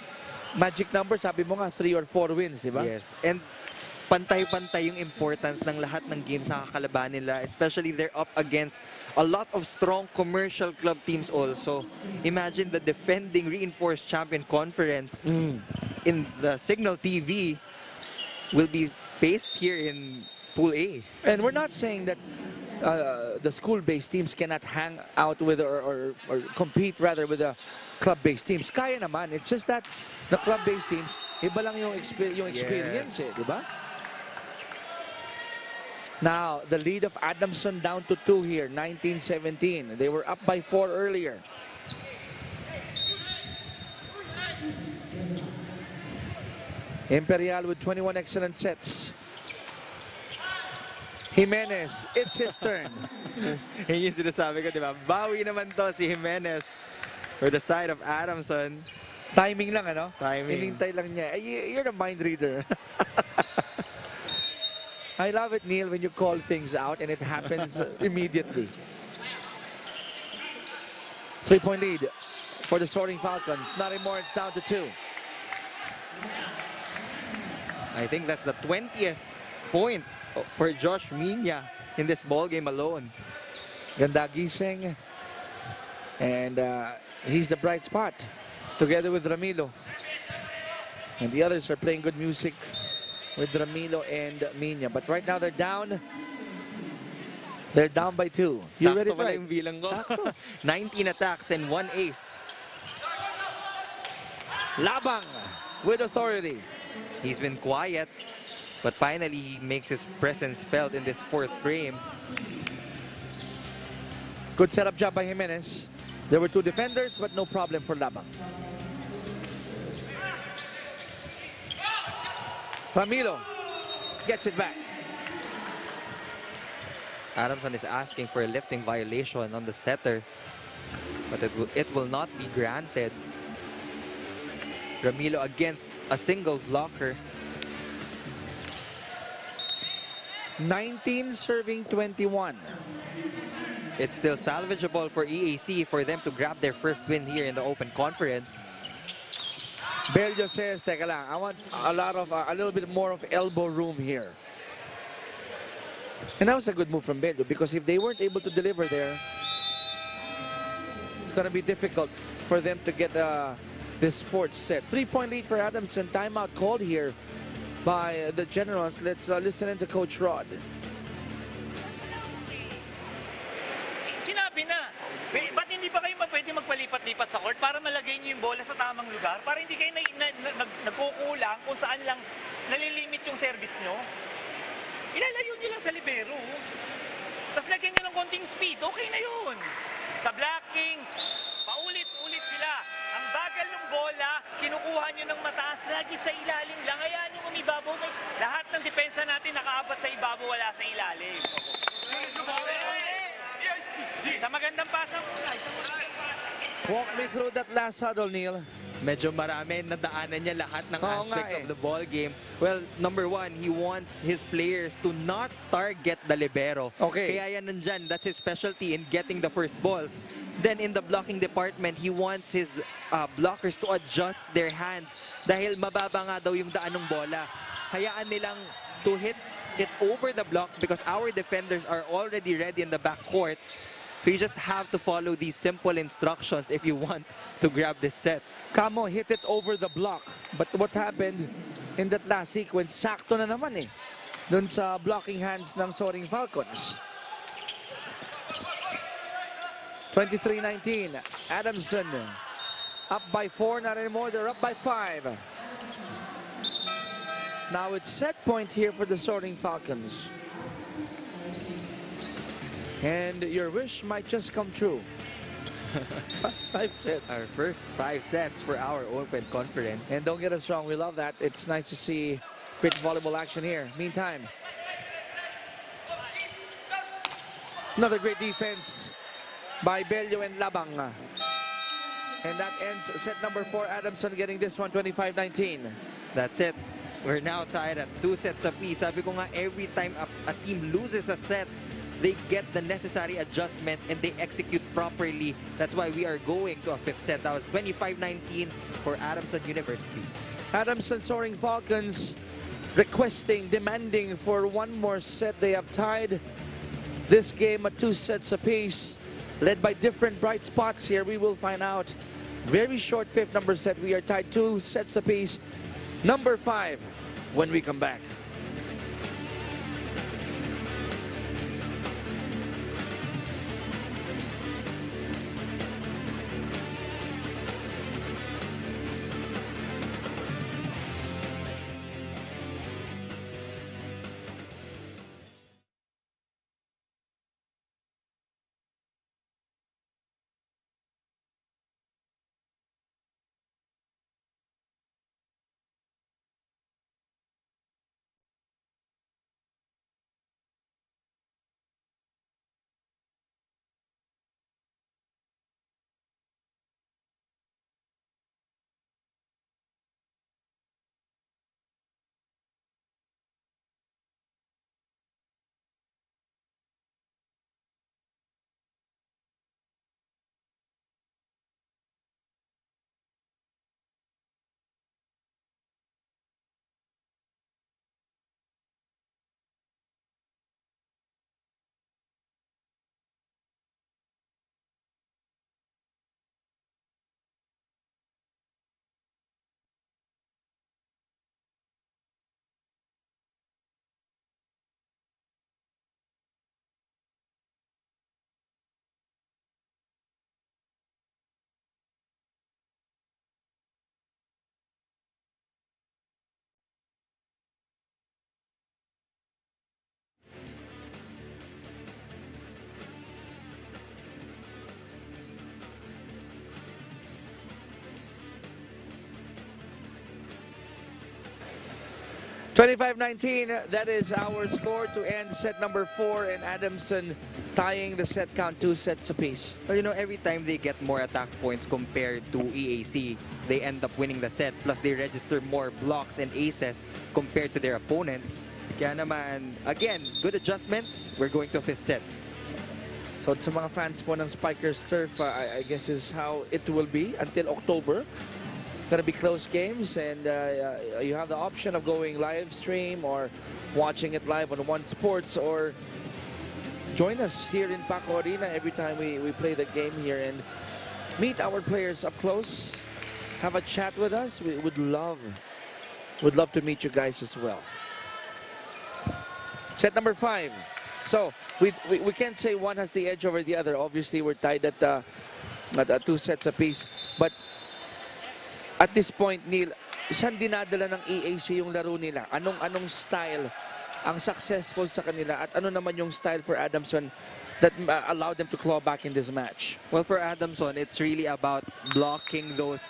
magic number, sabi mo nga, 3 or 4 wins, di ba? Yes. And pantay-pantay yung importance ng lahat ng games na kakalabanin nila. Especially they're up against a lot of strong commercial club teams also. Imagine the defending reinforced champion conference in the Signal TV will be faced here in Pool A. And we're not saying that the school-based teams cannot hang out with or compete rather with the club-based teams. Kaya naman. It's just that the club-based teams, iba lang yung experience, di ba? Now, the lead of Adamson down to 2 here, 19-17. They were up by 4 earlier. Imperial with 21 excellent sets. Jimenez, it's his turn. Yun yung sinasabi ko, di ba? Bawi naman to si Jimenez for the side of Adamson. Timing lang, ano? Timing. Inintay lang niya. You're the mind reader. I love it, Neil, when you call things out and it happens immediately. 3-point lead for the Soaring Falcons. Not anymore, it's down to 2. I think that's the 20th point for Josh Minya in this ball game alone. Ganda gising. And he's the bright spot together with Ramilo. And the others are playing good music with Ramilo and Minya. But right now they're down. They're down by 2. You ready Sakto for pala it? yung bilang ko. Sakto. 19 attacks and 1 ace. Labang with authority. He's been quiet, but finally he makes his presence felt in this 4th frame. Good setup job by Jimenez. There were 2 defenders, but no problem for Labang. Ramilo gets it back. Adamson is asking for a lifting violation on the setter, but it will not be granted. Ramilo against a single blocker. 19 serving 21. It's still salvageable for EAC for them to grab their first win here in the Open Conference. Bello says, teka lang, I want a little bit more of elbow room here. And that was a good move from Bello because if they weren't able to deliver there, it's going to be difficult for them to get this fourth set. 3-point lead for Adamson. Timeout called here by the Generals. Let's listen in to Coach Rod. Sinabi na, ba't hindi ba kayo pwede magpalipat-lipat sa court para malagay niyo yung bola sa tamang lugar? Para hindi kayo nagkukulang kung saan lang nalilimit yung service nyo? Ilalayo nyo lang sa libero. Tapos lagyan nyo ng konting speed, okay na yun. Sa blockings, paulit-ulit sila. Ang bagal ng bola, kinukuha nyo ng mataas, lagi sa ilalim lang. Hayaan nyo umibabaw. Lahat ng depensa natin nakaabot sa ibabaw, wala sa ilalim. Sa magandang pasang kulay. Walk me through that last huddle, Neil. Medyo marami nadaanan niya lahat ng Oo aspects nga of the ball game. Well, number 1, he wants his players to not target the libero. Okay. Kaya yan nandyan, that's his specialty in getting the first balls. Then in the blocking department, he wants his blockers to adjust their hands dahil mababa nga daw yung daan ng bola. Hayaan nilang to hit it over the block because our defenders are already ready in the backcourt. So you just have to follow these simple instructions if you want to grab this set. Camo hit it over the block. But what happened in that last sequence, sakto na naman eh. Dun sa blocking hands ng Soaring Falcons. 23-19. Adamson up by 4, not anymore. They're up by 5. Now it's set point here for the Soaring Falcons. And your wish might just come true. 5 sets. Our first 5 sets for our Open Conference. And don't get us wrong, we love that. It's nice to see great volleyball action here. Meantime, another great defense by Bello and Labang. And that ends set number 4. Adamson getting this one 25-19. That's it. We're now tied at 2 sets apiece. Sabi ko nga, every time a team loses a set, they get the necessary adjustments and they execute properly. That's why we are going to a 5th set. That was 25-19 for Adamson University. Adamson Soaring Falcons requesting, demanding for one more set. They have tied this game at 2 sets apiece, led by different bright spots here. We will find out. Very short 5th number set. We are tied 2 sets apiece. Number 5 when we come back. (25-19), that is our score to end set number 4, and Adamson tying the set count 2 sets apiece. Well, you know, every time they get more attack points compared to EAC, they end up winning the set. Plus, they register more blocks and aces compared to their opponents. Kaya naman, again, good adjustments. We're going to 5th set. So sa mga fans po ng Spikers Turf, I guess is how it will be until October. Gonna be close games, and you have the option of going live stream or watching it live on One Sports, or join us here in Paco Arena every time we play the game here and meet our players up close, have a chat with us. We would love to meet you guys as well. Set number 5. So we can't say one has the edge over the other. Obviously, we're tied at 2 sets apiece, but at this point, Neil, saan dinadala ng EAC yung laro nila? Anong style ang successful sa kanila? At ano naman yung style for Adamson that allowed them to claw back in this match? Well, for Adamson, it's really about blocking those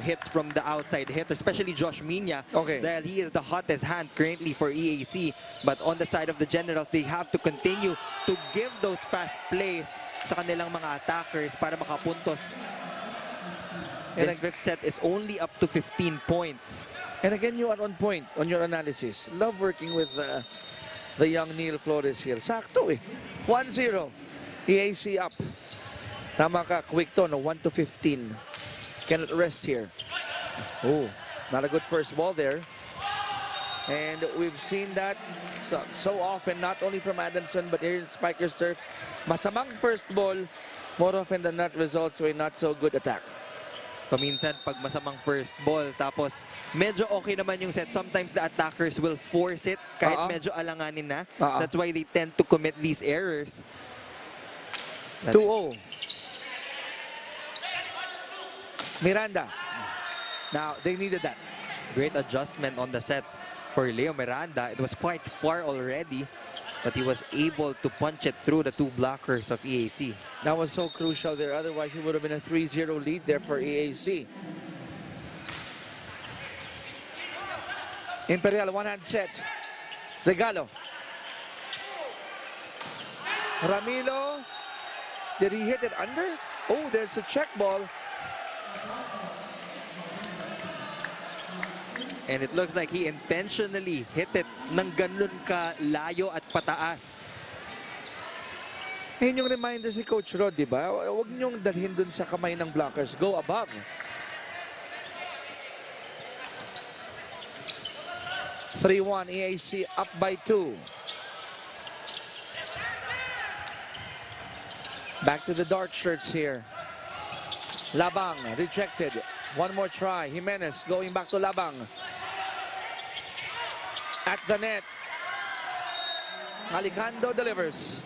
hits from the outside hitter, especially Josh Minya. Okay. Dahil he is the hottest hand currently for EAC. But on the side of the Generals, they have to continue to give those fast plays sa kanilang mga attackers para makapuntos. And This 5th set is only up to 15 points. And again, you are on point on your analysis. Love working with the young Neil Flores here. Sakto eh. 1-0. EAC up. Tama ka, quick to, no? 1-15. Cannot rest here. Oh, not a good first ball there. And we've seen that so often, not only from Adamson, but here in Spikers Turf. Masamang first ball, more often than not results to a not so good attack. Paminsan, pag masamang first ball, tapos medyo okay naman yung set. Sometimes the attackers will force it kahit medyo alanganin na. That's why they tend to commit these errors. 2-0. Miranda. Now, they needed that. Great adjustment on the set for Leo Miranda. It was quite far already, but he was able to punch it through the 2 blockers of EAC. That was so crucial there. Otherwise, it would have been a 3-0 lead there for EAC. Imperial, one-hand set. Regalo. Ramilo Did he hit it under? Oh, there's a check ball. And it looks like he intentionally hit it ng ganun ka layo at pataas. Yun yung reminder si Coach Rod, di ba? Huwag niyong dalhin dun sa kamay ng blockers. Go above. (3-1) EAC up by 2. Back to the dark shirts here. Labang rejected. One more try. Jimenez going back to Labang. At the net. Aguinaldo delivers.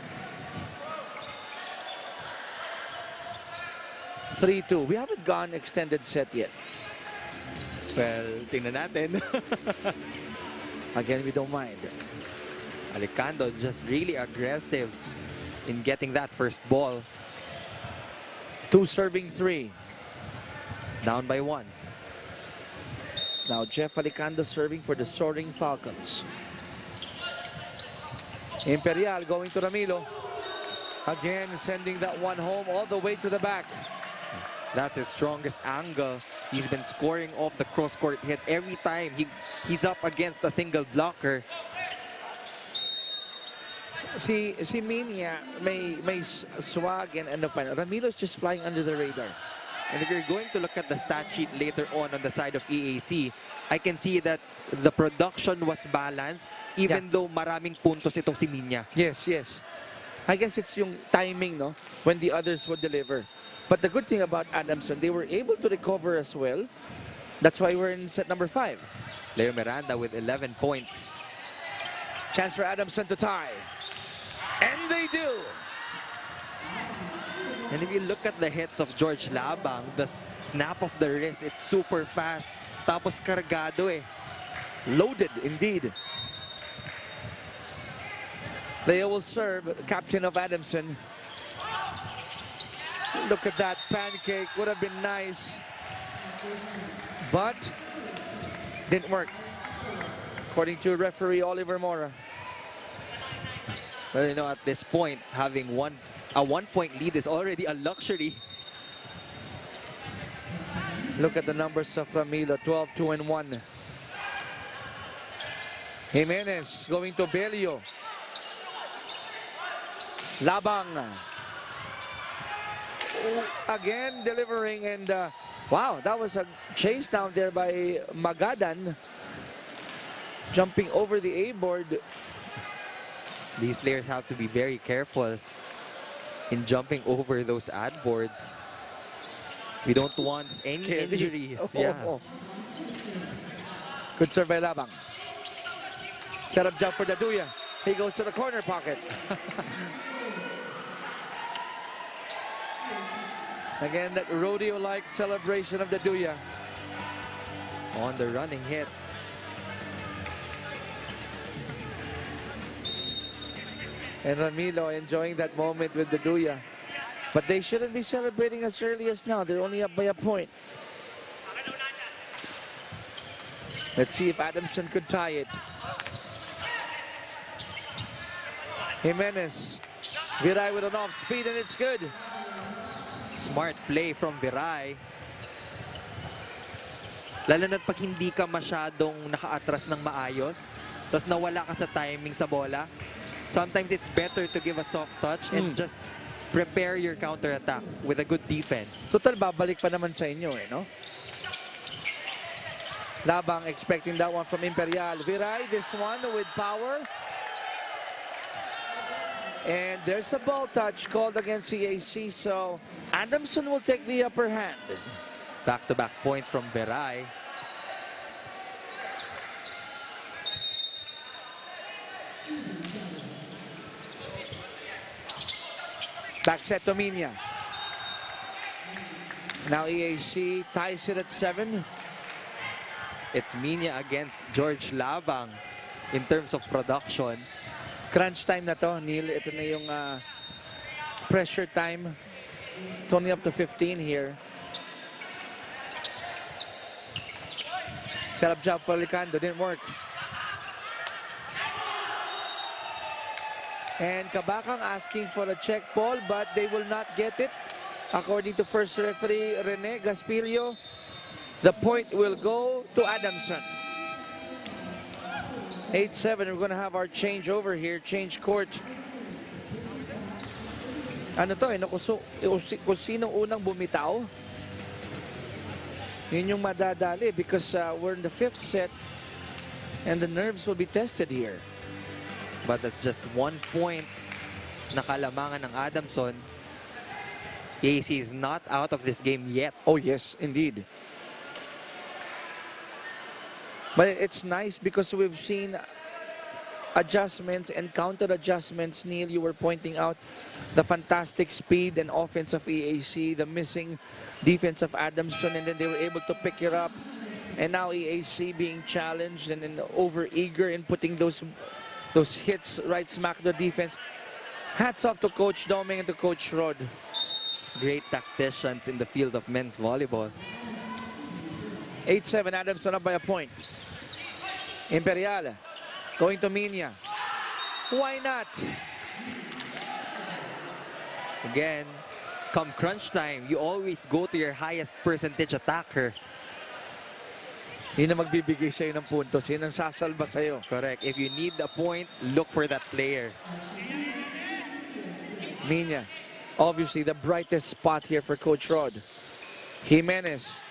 3-2. We haven't gone extended set yet. Well, tingnan natin. Again, we don't mind. Aguinaldo just really aggressive in getting that first ball. 2 serving 3. Down by 1. It's now Jeff Aguinaldo serving for the Soaring Falcons. Imperial going to Ramilo. Again, sending that one home all the way to the back. That's his strongest angle. He's been scoring off the cross-court hit every time he's up against a single blocker. Si Minya may swag and ano pa. Ramilo's just flying under the radar. And if you're going to look at the stat sheet later on the side of EAC, I can see that the production was balanced even though maraming puntos itong si Minya. Yes, yes. I guess it's yung timing, no? When the others would deliver. But the good thing about Adamson, they were able to recover as well. That's why we're in set number 5. Leo Miranda with 11 points. Chance for Adamson to tie. And they do. And if you look at the hits of George Labang, the snap of the wrist, it's super fast. Tapos kargado eh. Loaded indeed. Leo will serve, captain of Adamson. Look at that pancake, would have been nice. But didn't work, according to referee Oliver Mora. Well, you know, at this point, having a 1-point lead is already a luxury. Look at the numbers of Ramilo, 12, 2, and 1. Jimenez going to Belio. Labang. Again delivering, and wow, that was a chase down there by Magadan. Jumping over the A-board. These players have to be very careful in jumping over those ad boards. We don't want any Scary. injuries. Oh, Yeah. oh. Good serve by Labang. Set up jump for Daduya. He goes to the corner pocket. Again, that rodeo-like celebration of Daduya. On the running hit. And Ramilo enjoying that moment with Daduya. But they shouldn't be celebrating as early as now. They're only up by a point. Let's see if Adamson could tie it. Jimenez. Viray with an off speed, and it's good. Smart play from Viray. Lalo na pag hindi ka masyadong nakaatras ng maayos, tapos nawala ka sa timing sa bola, sometimes it's better to give a soft touch and just prepare your counter-attack with a good defense. Total, babalik pa naman sa inyo no? Labang expecting that one from Imperial. Viray, this one with power. And there's a ball touch called against CAC, so Adamson will take the upper hand. Back-to-back points from Viray. Back set to Minya. Now EAC ties it at 7. It's Minya against George Labang in terms of production. Crunch time na to, Neil. Ito na yung pressure time. It's only up to 15 here. Set up job for Aguinaldo, didn't work. And Kabakang asking for a check ball, but they will not get it. According to first referee Rene Gaspilio, the point will go to Adamson. 8-7, we're going to have our change over here, change court. Ano to eh, kung sinong unang bumitaw, yun yung madadali because we're in the 5th set and the nerves will be tested here. But that's just 1 point na kalamangan ng Adamson. AC is not out of this game yet. Oh yes, indeed. But it's nice because we've seen adjustments and counter adjustments. Neil, you were pointing out the fantastic speed and offense of EAC, the missing defense of Adamson, and then they were able to pick it up. And now EAC being challenged and over eager in putting those hits right smack the defense. Hats off to Coach Doming and to Coach Rod. Great tacticians in the field of men's volleyball. 8-7, Adamson up by a point. Imperial going to Minya. Why not? Again, come crunch time, you always go to your highest percentage attacker. Yun ang magbibigay sa'yo ng puntos. Yun ang sasalba sa'yo. Correct. If you need a point, look for that player. Minya, obviously the brightest spot here for Coach Rod. Jimenez.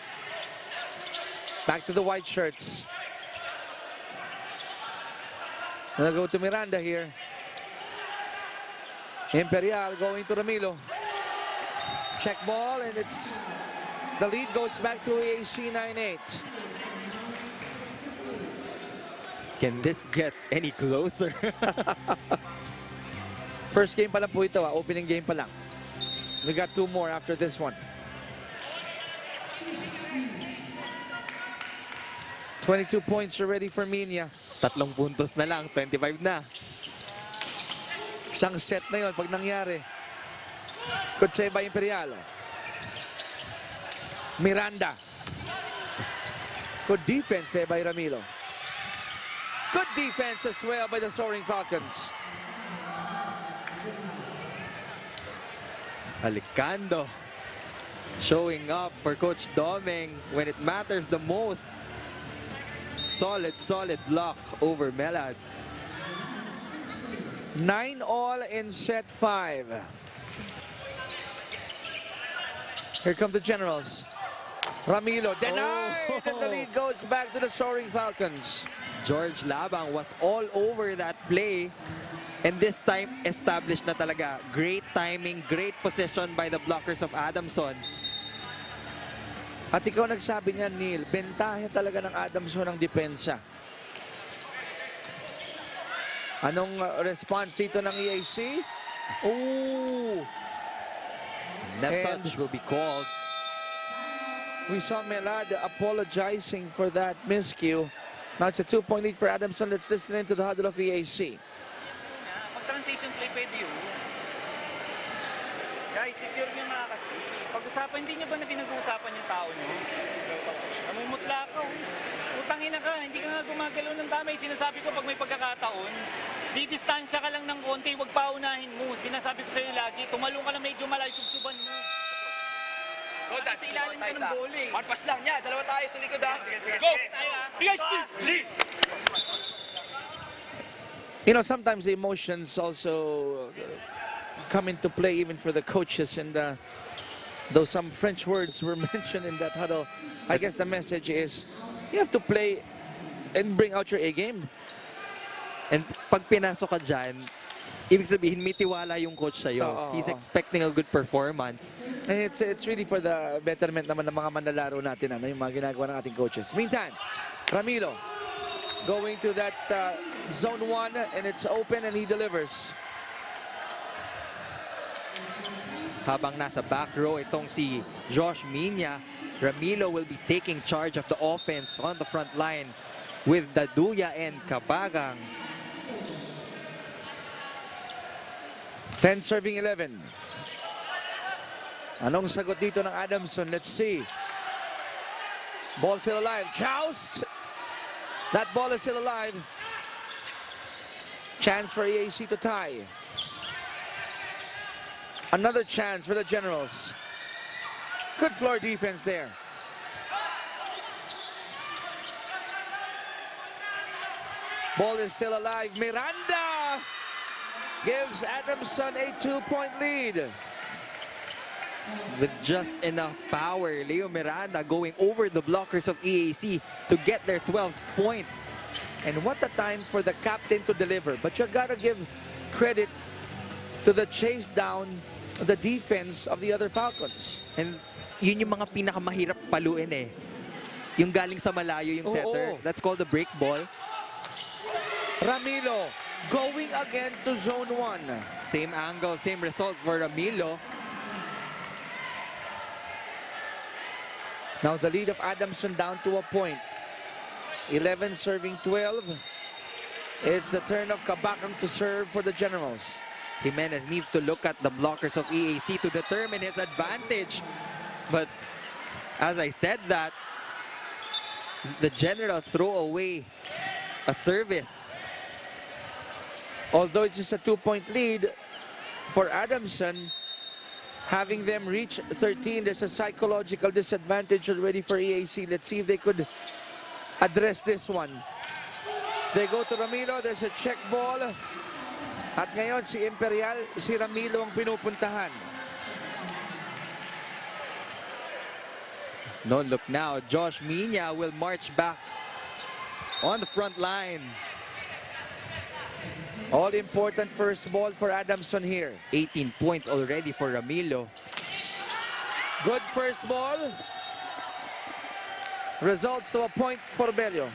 Back to the white shirts. Gonna go to Miranda here. Imperial going to Ramilo. Check ball, and it's the lead goes back to EAC 9-8. Can this get any closer? First game pa lang po ito, opening game pa lang. We got 2 more after this one. 22 points already for Minya. 3 puntos na lang, 25 na. Isang set na yon pag nangyari. Kutseba Imperial. Miranda. Good defense there by Ramilo. Good defense as well by the Soaring Falcons. Alicando showing up for Coach Doming when it matters the most. Solid block over Melad. 9-all in set 5. Here come the Generals. Ramilo denied, and the lead goes back to the Soaring Falcons. George Labang was all over that play, and this time established na talaga. Great timing, great possession by the blockers of Adamson. At ikaw nagsabi niya, Neil, bentahe talaga ng Adamson ang depensa. Anong response ito ng EAC? Oh! Net touch will be called. We saw Melad apologizing for that miscue. Now it's a 2-point lead for Adamson. Let's listen in to the huddle of EAC. Pag-transition play, pwede yun. Guys, secure nyo nga kasi. Pag-usapan, hindi nyo ba na pinag-uusapan yung tao nyo? Namumutla ka, utangin na ka, hindi ka nga gumagalaw ng damay. Sinasabi ko pag may pagkakataon, didistansya ka lang ng konti, huwag paunahin mo. Sinasabi ko sa'yo lagi, tumalong ka na medyo malayo, subsuban mo. Go, that's Sa ilalim ka ng bola eh. One pass lang niya. Dalawa tayo sa likod ha. Let's go. Lead. You know, sometimes the emotions also come into play even for the coaches, and though some French words were mentioned in that huddle, I guess the message is you have to play and bring out your A game. And pag pinasok ka dyan, ibig sabihin may tiwala yung coach sa'yo. He's expecting a good performance. And it's really for the betterment naman ng mga manlalaro natin, ano, yung mga ginagawa ng ating coaches. Meantime, Ramilo going to that zone 1, and it's open, and he delivers. Habang nasa back row itong si Josh Minya, Ramilo will be taking charge of the offense on the front line with Daduya and Kabagang. 10 serving 11. Anong sagot dito ng Adamson? Let's see. Ball still alive. Joust! That ball is still alive. Chance for EAC to tie. Another chance for the Generals. Good floor defense there. Ball is still alive. Miranda gives Adamson a 2-point lead. With just enough power, Leo Miranda going over the blockers of EAC to get their 12th point. And what a time for the captain to deliver. But you gotta give credit to the chase down the defense of the other Falcons. And yun yung mga pinakamahirap paluin eh. Yung galing sa malayo yung setter. Oo. That's called the break ball. Ramilo going again to zone 1. Same angle, same result for Ramilo. Now the lead of Adamson down to a point. 11 serving 12. It's the turn of Kabakang to serve for the Generals. Jimenez needs to look at the blockers of EAC to determine his advantage. But as I said that, the Generals throw away a service. Although it's just a 2-point lead for Adamson, having them reach 13, there's a psychological disadvantage already for EAC. Let's see if they could address this one. They go to Ramilo, there's a check ball. At ngayon si Imperial, si Ramilo ang pinupuntahan. No look now, Josh Minya will march back on the front line. All-important first ball for Adamson here. 18 points already for Ramilo. Good first ball. Results to a point for Bello.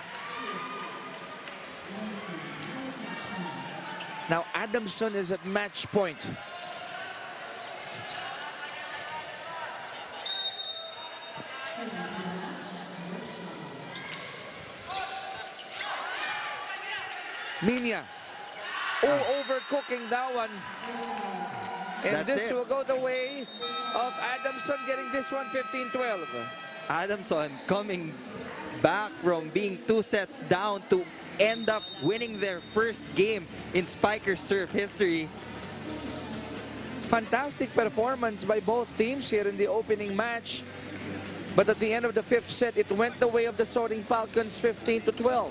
Now Adamson is at match point. Minya. Oh, overcooking that one. And That's this it. will go the way of Adamson getting this one 15-12. Adamson coming back from being 2 sets down to end up winning their first game in Spikers Turf history. Fantastic performance by both teams here in the opening match. But at the end of the 5th set, it went the way of the Soaring Falcons 15-12.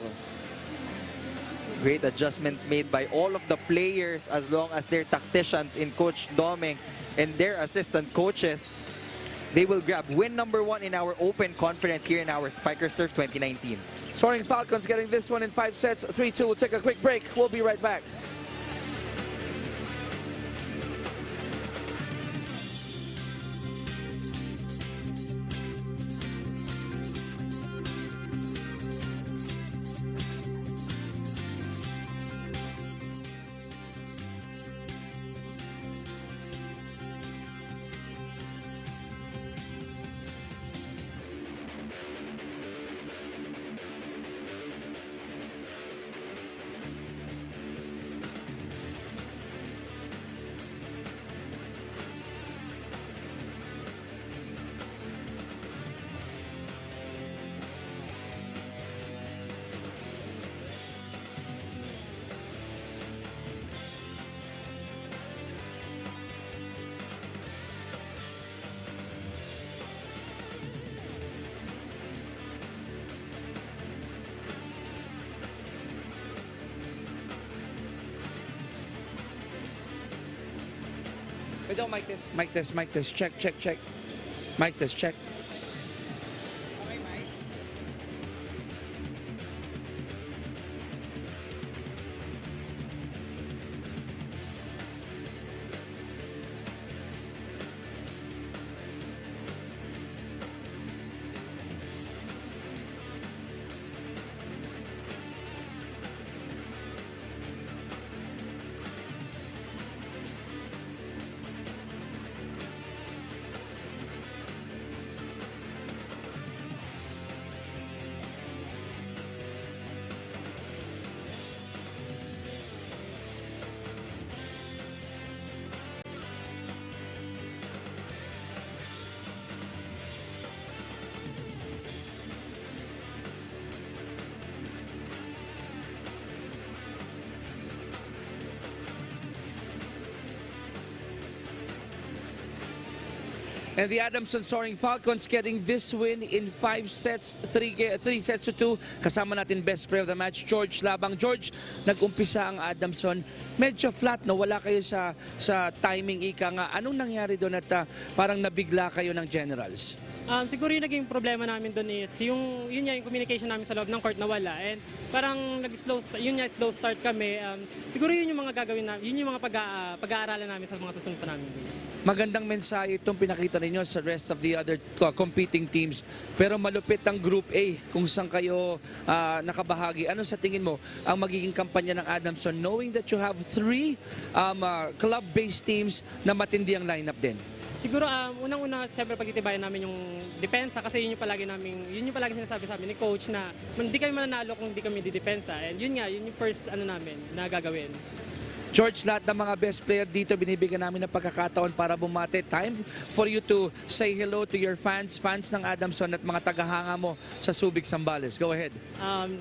Great adjustments made by all of the players as long as their tacticians in Coach Doming and their assistant coaches. They will grab win number 1 in our open conference here in our Spikers Turf 2019. Soaring Falcons getting this one in 5 sets, 3-2. We'll take a quick break. We'll be right back. Wait, don't mic this. Mic this, mic this. Check, check, check. Mic this, check. And the Adamson Soaring Falcons getting this win in 5 sets, 3 sets to 2. Kasama natin best player of the match, George Labang. George, nag-umpisa ang Adamson. Medyo flat, no? Wala kayo sa timing, ika nga. Anong nangyari doon at parang nabigla kayo ng Generals? Siguro yung naging problema namin doon is yung communication namin sa loob ng court na wala. And parang slow start kami. Siguro yun yung mga gagawin namin, yun yung mga pag-aaralan namin sa mga susunod pa namin. Magandang mensahe itong pinakita ninyo sa rest of the other competing teams. Pero malupit ang Group A kung saan kayo nakabahagi. Ano sa tingin mo ang magiging kampanya ng Adamson knowing that you have 3 club-based teams na matindi ang lineup din? Siguro unang-una, siyempre pagtitibayan namin yung depensa kasi yun yung palagi sinasabi sa amin ni coach na hindi kami mananalo kung hindi kami didepensa. And yun yung first namin na gagawin. George, lahat ng mga best player dito binibigyan namin ng pagkakataon para bumate. Time for you to say hello to your fans ng Adamson at mga tagahanga mo sa Subic, Zambales. Go ahead.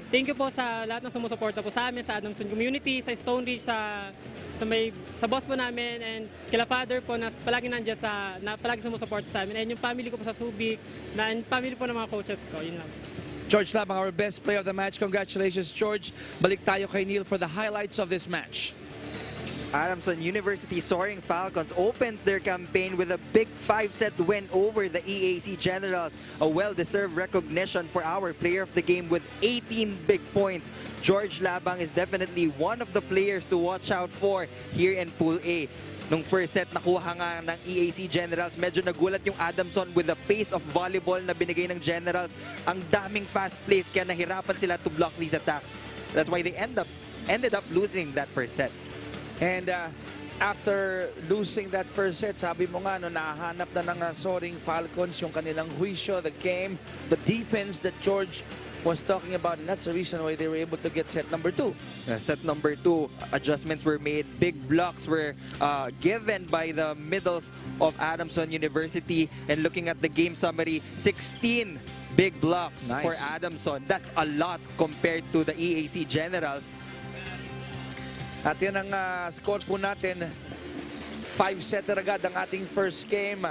Thank you po sa lahat ng sumusuporta po sa amin, sa Adamson community, sa Stone Ridge, sa boss po namin, and kila father po na palagi nandiyan palagi sumusuporta sa amin, and yung family ko po sa Subic, and family po ng mga coaches ko. Yun lang. George Labang, our best player of the match. Congratulations, George. Balik tayo kay Neil for the highlights of this match. Adamson University Soaring Falcons opens their campaign with a big 5-set win over the EAC Generals. A well-deserved recognition for our player of the game with 18 big points. George Labang is definitely one of the players to watch out for here in Pool A. Nung first set, nakuha nga ng EAC Generals. Medyo nagulat yung Adamson with the pace of volleyball na binigay ng Generals. Ang daming fast plays, kaya nahirapan sila to block these attacks. That's why they ended up losing that first set. And after losing that first set, sabi mo nga, nahanap na ng Soaring Falcons yung kanilang huisyo, the game, the defense that George was talking about, and that's the reason why they were able to get set number 2. Set number 2, adjustments were made, big blocks were given by the middles of Adamson University. And looking at the game summary, 16 big blocks for Adamson. That's a lot compared to the EAC Generals. At yan ang score po natin. 5-setter agad ang ating first game.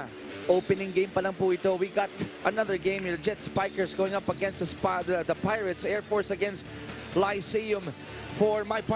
Opening game pa lang po ito. We got another game. The Jet Spikers going up against the Pirates. Air Force against Lyceum. For my part,